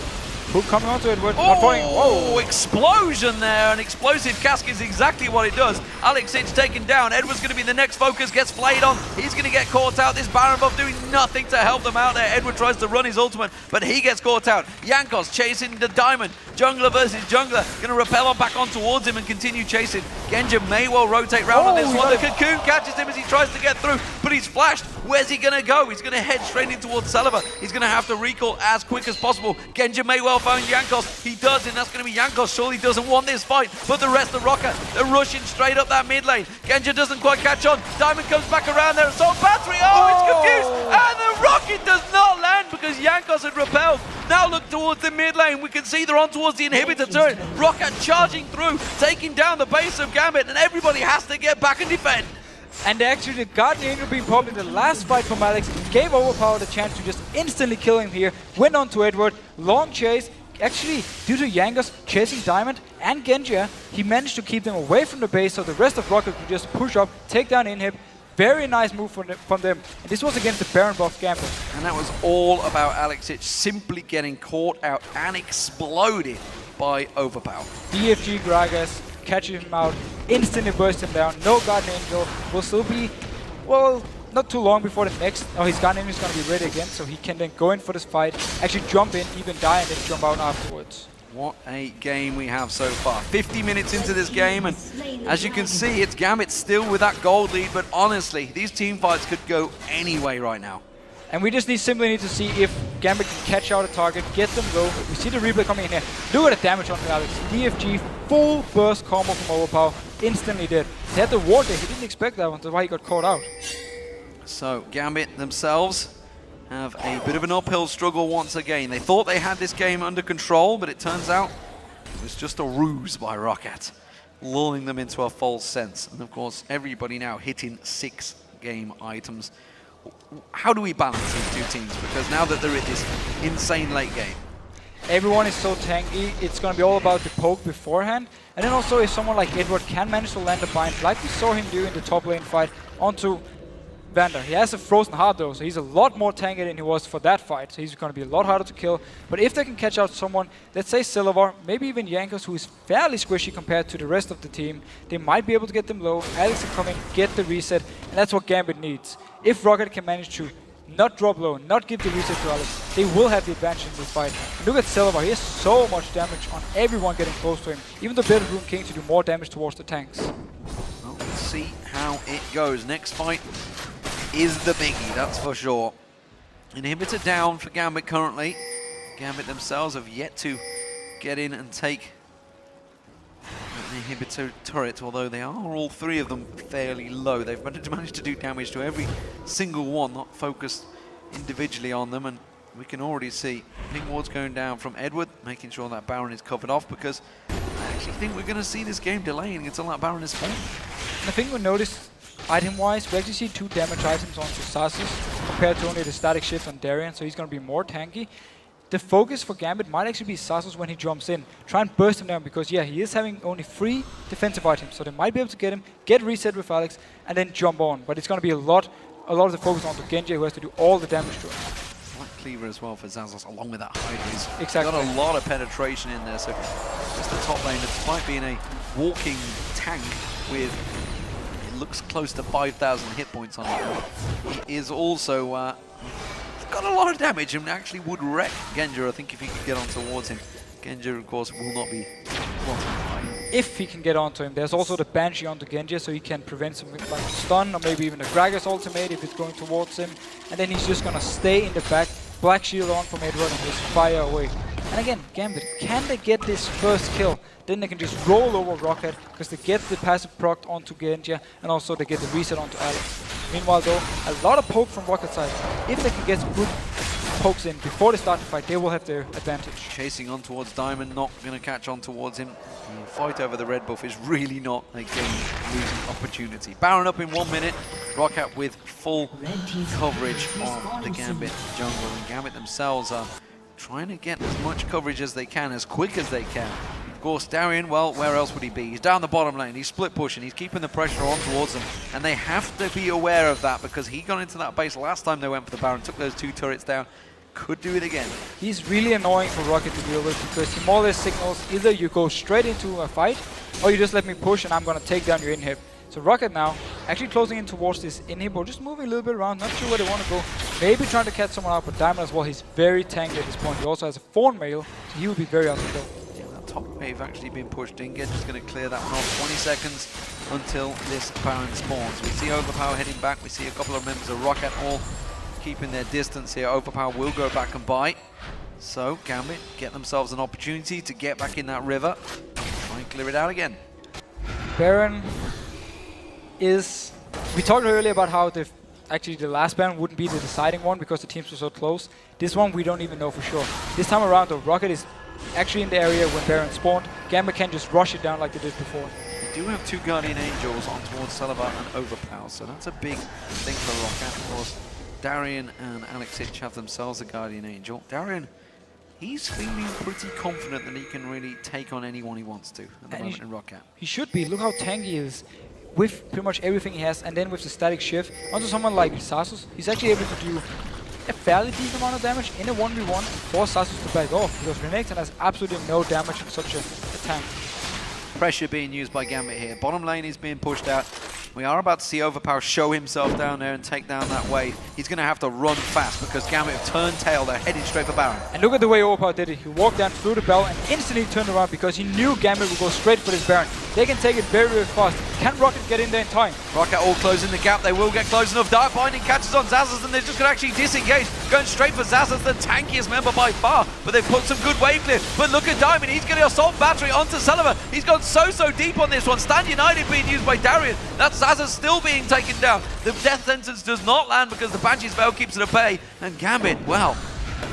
Hook coming onto Edward, not falling. Whoa! Explosion there, an explosive cask is exactly what it does. Alex Itch taken down, Edward's going to be the next focus, gets flayed on, he's going to get caught out. This Baron buff doing nothing to help them out there. Edward tries to run his ultimate, but he gets caught out. Jankos chasing the diamond, jungler versus jungler, going to rappel on back on towards him and continue chasing. Genja may well rotate round on this one. The Cocoon catches him as he tries to get through, but he's flashed. Where's he going to go? He's going to head straight in towards Sullivan. He's going to have to recall as quick as possible. Genja may well find Jankos. He does, and that's going to be Jankos. Surely doesn't want this fight, but the rest of Roccat, they're rushing straight up that mid lane. Genja doesn't quite catch on. Diamond comes back around there. Assault battery. Oh, it's confused. And the rocket does not land because Jankos had repelled. Now look towards the mid lane. We can see they're on towards the inhibitor turret. Roccat charging through, taking down the base of Gambit, and everybody has to get back and defend. And actually the Guardian Angel being probably the last fight from Alex gave Overpower the chance to just instantly kill him here. Went on to Edward, long chase. Actually, due to Jankos chasing Diamond and Genja, he managed to keep them away from the base so the rest of Roccat could just push up, take down inhib. Very nice move from them. And this was against the Baron buff Gambit. And that was all about Alex Itch simply getting caught out and exploded by Overpower. DFG Gragas, catches him out, instantly bursts him down. No Guardian Angel, will still be, well, not too long before the next. Oh, his Guardian Angel is going to be ready again, so he can then go in for this fight, actually jump in, even die, and then jump out afterwards. What a game we have so far. 50 minutes into this game, and as you can see, it's Gambit still with that gold lead, but honestly, these team fights could go any way right now. And we just simply need to see if Gambit can catch out a target, get them low. We see the replay coming in here. Look at the damage on Alex. DFG, full burst combo from Overpower, instantly dead. He had the ward there, he didn't expect that one, that's why he got caught out. So Gambit themselves have a bit of an uphill struggle once again. They thought they had this game under control, but it turns out it was just a ruse by Roccat, lulling them into a false sense. And of course, everybody now hitting 6 game items. How do we balance these two teams? Because now that they're in this insane late game, everyone is so tanky, it's going to be all about the poke beforehand. And then also if someone like Edward can manage to land a bind, like we saw him do in the top lane fight, onto Vander. He has a frozen heart though, so he's a lot more tanky than he was for that fight. So he's going to be a lot harder to kill. But if they can catch out someone, let's say Silver, maybe even Jankos, who is fairly squishy compared to the rest of the team, they might be able to get them low. Alex can come in, get the reset, and that's what Gambit needs. If Roccat can manage to not drop low, not give the reset to Alex, they will have the advantage in this fight. And look at Silver, he has so much damage on everyone getting close to him. Even the Bedroom King to do more damage towards the tanks. well, let's see how it goes. Next fight is the biggie, that's for sure. Inhibitor down for Gambit currently. Gambit themselves have yet to get in and take an inhibitor turret, although they are all 3 of them fairly low. They've managed to do damage to every single one, not focused individually on them, and we can already see ping wards going down from Edward, making sure that Baron is covered off, because I actually think we're going to see this game delaying until that Baron is spawned. And I think we noticed item-wise, we actually see 2 damage items onto Sasus compared to only the static shift on Darien, so he's going to be more tanky. The focus for Gambit might actually be Sasus when he jumps in. Try and burst him down because, yeah, he is having only 3 defensive items, so they might be able to get him, get reset with Alex, and then jump on. But it's going to be a lot of the focus onto Genji, who has to do all the damage to him. Black Cleaver as well for Zazos, along with that Hydra. He's exactly got a lot of penetration in there, so just the top lane, despite being a walking tank with looks close to 5,000 hit points on him. He is also got a lot of damage and actually would wreck Genji, I think, if he could get on towards him. Genji, of course, will not be if he can get onto him. There's also the Banshee onto Genji, so he can prevent something like a stun or maybe even a Gragas ultimate if it's going towards him. And then he's just going to stay in the back, Black Shield on from Edward and just fire away. And again, Gambit, can they get this first kill? Then they can just roll over Roccat because they get the passive proc onto Genji and also they get the reset onto Alex. Meanwhile though, a lot of poke from Rockat's side. If they can get some good pokes in before they start the fight, they will have their advantage. Chasing on towards Diamond, not going to catch on towards him. The fight over the red buff is really not a game-losing opportunity. Baron up in 1 minute. Roccat with full coverage on the Gambit jungle, and Gambit themselves are trying to get as much coverage as they can, as quick as they can. Of course, Darien, well, where else would he be? He's down the bottom lane, he's split pushing, he's keeping the pressure on towards them, and they have to be aware of that because he got into that base last time they went for the Baron, took those 2 turrets down, could do it again. He's really annoying for Roccat to deal with because he more or less signals either you go straight into a fight or you just let me push and I'm going to take down your inhib. So Roccat now actually closing in towards this inhib, or just moving a little bit around, not sure where they want to go. Maybe trying to catch someone out, but Diamond as well, he's very tanky at this point. He also has a Fawn Mail, so he will be very hard to kill. Yeah, that top wave actually being pushed in. Genji's going to clear that one off. 20 seconds until this Baron spawns. We see Overpower heading back. We see a couple of members of Roccat all keeping their distance here. Overpower will go back and bite. So Gambit get themselves an opportunity to get back in that river. Try and clear it out again. Baron is... We talked earlier about how actually the last Baron wouldn't be the deciding one because the teams were so close. This one we don't even know for sure. This time around though, Roccat is actually in the area when Baron spawned. Gambit can just rush it down like they did before. They do have 2 Guardian Angels on towards Salavat and Overpower, so that's a big thing for Roccat. Of course, Darien and Alex Hitch have themselves a Guardian Angel. Darien, he's feeling pretty confident that he can really take on anyone he wants to at the moment in Roccat. He should be. Look how tanky he is with pretty much everything he has, and then with the static shift onto someone like Sasus, he's actually able to do a fairly decent amount of damage in a 1v1 and force Sasus to back off because Renekton has absolutely no damage in such a tank. pressure being used by Gambit here. Bottom lane is being pushed out. We are about to see Overpower show himself down there and take down that wave. He's going to have to run fast because Gambit have turned tail. They're heading straight for Baron. And look at the way Overpower did it. He walked down through the bell and instantly turned around because he knew Gambit would go straight for this Baron. They can take it very, very fast. Can Roccat get in there in time? Roccat all closing the gap. They will get close enough. Dark Binding catches on Zazas and they're just going to actually disengage. Going straight for Zazas, the tankiest member by far. But they've put some good wave clear. But look at Diamond. He's going to assault battery onto Sullivan. He's gone so deep on this one. Stand United being used by Darian. That's Zazas still being taken down. The death sentence does not land because the Banshee's Veil keeps it at bay. And Gambit, well,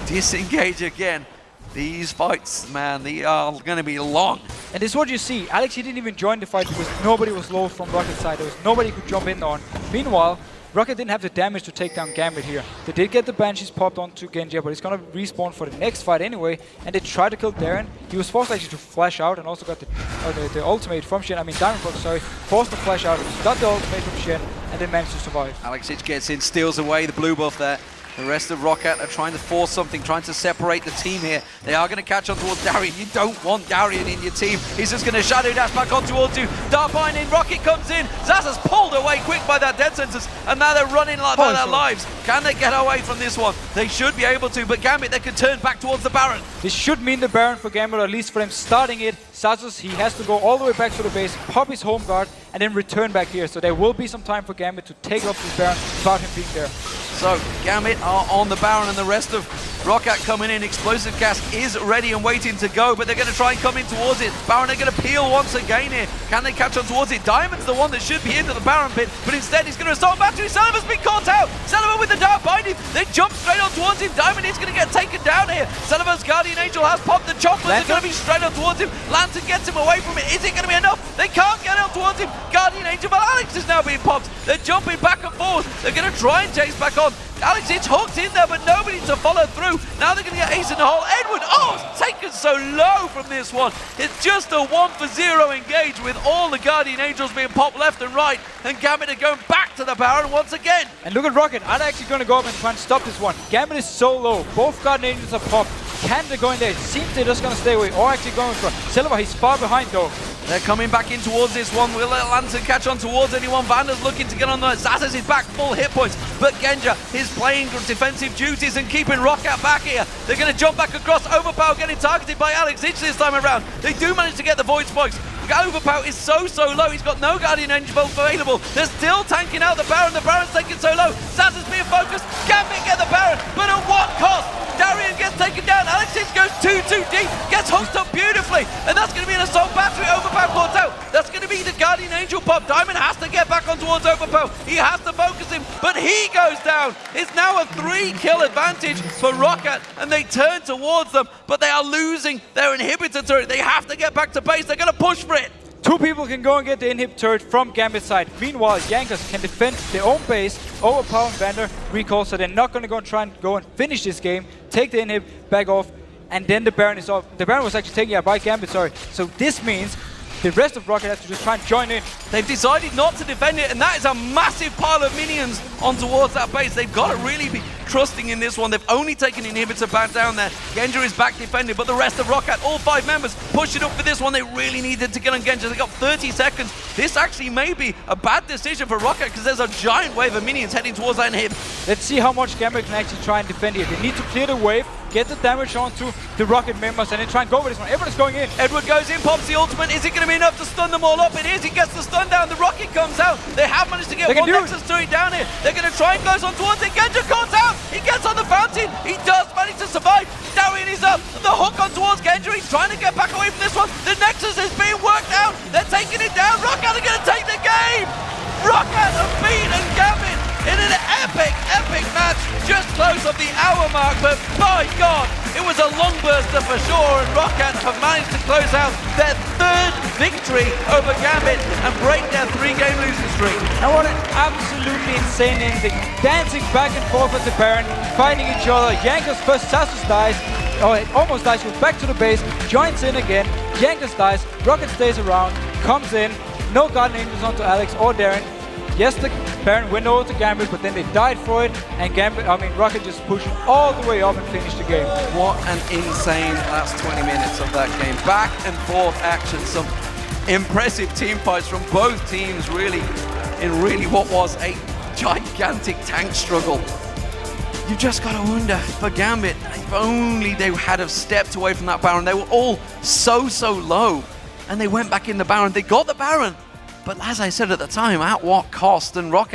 disengage again. These fights, man, they are going to be long. And this is what you see. Alex, he didn't even join the fight because nobody was low from Rocket's side. There was nobody who could jump in on. Meanwhile, Roccat didn't have the damage to take down Gambit here. They did get the Banshees popped onto Genji, but he's going to respawn for the next fight anyway. And they tried to kill Darren. He was forced actually to flash out and also got the ultimate from Shen. I mean, Diamond Frog, sorry. Forced to flash out, got the ultimate from Shen, and then managed to survive. Alexic gets in, steals away the blue buff there. The rest of Roccat are trying to force something, trying to separate the team here. They are going to catch on towards Darian. You don't want Darian in your team. He's just going to shadow dash back on towards you. Dark Binding, Roccat comes in. Zaza's pulled away quick by that dead sentence, and now they're running like by their lives. Can they get away from this one? They should be able to, but Gambit, they can turn back towards the Baron. This should mean the Baron for Gambit, or at least for them starting it. Zazus, he has to go all the way back to the base, pop his home guard, and then return back here. So there will be some time for Gambit to take off this Baron without him being there. So Gambit are on the Baron and the rest of Roccat coming in. Explosive Gas is ready and waiting to go, but they're going to try and come in towards it. Baron are going to peel once again here. Can they catch on towards it? Diamond's the one that should be into the Baron pit, but instead he's going to assault battery. Sullivan's been caught out. Sullivan with the Dark Binding. They jump straight on towards him. Diamond is going to get taken down here. Sullivan's Guardian Angel has popped. The choppers are going to be straight on towards him. Lantern gets him away from it. Is it going to be enough? They can't get on towards him. Guardian Angel, but Alex is now being popped. They're jumping back and forth. They're going to try and chase back on. Alex, it's hooked in there, but nobody to follow through. Now they're going to get ace in the hole. Edward, it's taken so low from this one. It's just a 1-for-0 engage with all the Guardian Angels being popped left and right. And Gambit are going back to the Baron once again. And look at Roccat. Are they actually going to go up and try and stop this one? Gambit is so low. Both Guardian Angels are popped. Can they go in there? It seems they're just going to stay away, or actually going for Silver. He's far behind though. They're coming back in towards this one. Will Lantern catch on towards anyone? Vander's looking to get on there. Zazas is back, full hit points. But Genja is playing defensive duties and keeping Roccat back here. They're going to jump back across. Overpower getting targeted by Alex Itch this time around. They do manage to get the Void Spikes. Overpower is so low. He's got no Guardian Angel available. They're still tanking out the Baron. The Baron's taken so low. Zazas being focused. Gambit get the Baron, but at what cost? Darian gets taken down. Alex Itch goes too deep. Gets hooked up beautifully. And that's going to be an assault battery. Overpower caught out. That's going to be the Guardian Angel pop. Diamond has to get back on towards Overpower. He has to focus him, but he goes down. It's now a 3-kill advantage for Roccat, and they turn towards them, but they are losing their inhibitor turret. They have to get back to base. They're going to push for it. Two people can go and get the inhib turret from Gambit's side. Meanwhile, Yankers can defend their own base. Overpower and Vander recall, so they're not going to go and try and go and finish this game. Take the inhib, back off, and then the Baron is off. The Baron was actually taken out by Gambit, sorry. So this means the rest of Roccat has to just try and join in. They've decided not to defend it, and that is a massive pile of minions on towards that base. They've got to really be trusting in this one. They've only taken inhibitor back down there. Genja is back defending, but the rest of Roccat, all 5 members, push it up for this one. They really needed to get on Genja. They got 30 seconds. This actually may be a bad decision for Roccat because there's a giant wave of minions heading towards that inhib. Let's see how much Gambit can actually try and defend here. They need to clear the wave, get the damage onto the Roccat members, and then try and go for this one. Everyone's going in. Edward goes in, pops the ultimate. Is it going to be enough to stun them all up? It is. He gets the stun down. The Roccat comes out. They have managed to get one Nexus turret down here. They're going to try and close on towards it. Genja comes out. He gets on the fountain. He does manage to survive. Darian is up. The hook on towards Genja. He's trying to get back away from this one. The Nexus is being worked out. They're taking it down. Roccat are going to take the game. Roccat have beaten Gambit in an epic match. Just close of the hour mark, but my God, it was a long burster for sure, and Roccat have managed to close out their 3rd victory over Gambit and break their 3-game losing streak. And what an absolutely insane ending. Dancing back and forth with the Baron, fighting each other. Yankers first, Zazus dies. Oh, it almost dies, goes back to the base, joins in again. Yankers dies, Roccat stays around, comes in. No Guardian Angels onto Alex or Darren. Yes, the Baron went over to Gambit, but then they died for it, and Roccat just pushed all the way up and finished the game. What an insane last 20 minutes of that game. Back and forth action, some impressive team fights from both teams, really, in really what was a gigantic tank struggle. You just got to wonder for Gambit, if only they had have stepped away from that Baron. They were all so low, and they went back in the Baron. They got the Baron, but as I said at the time, at what cost? And Roccat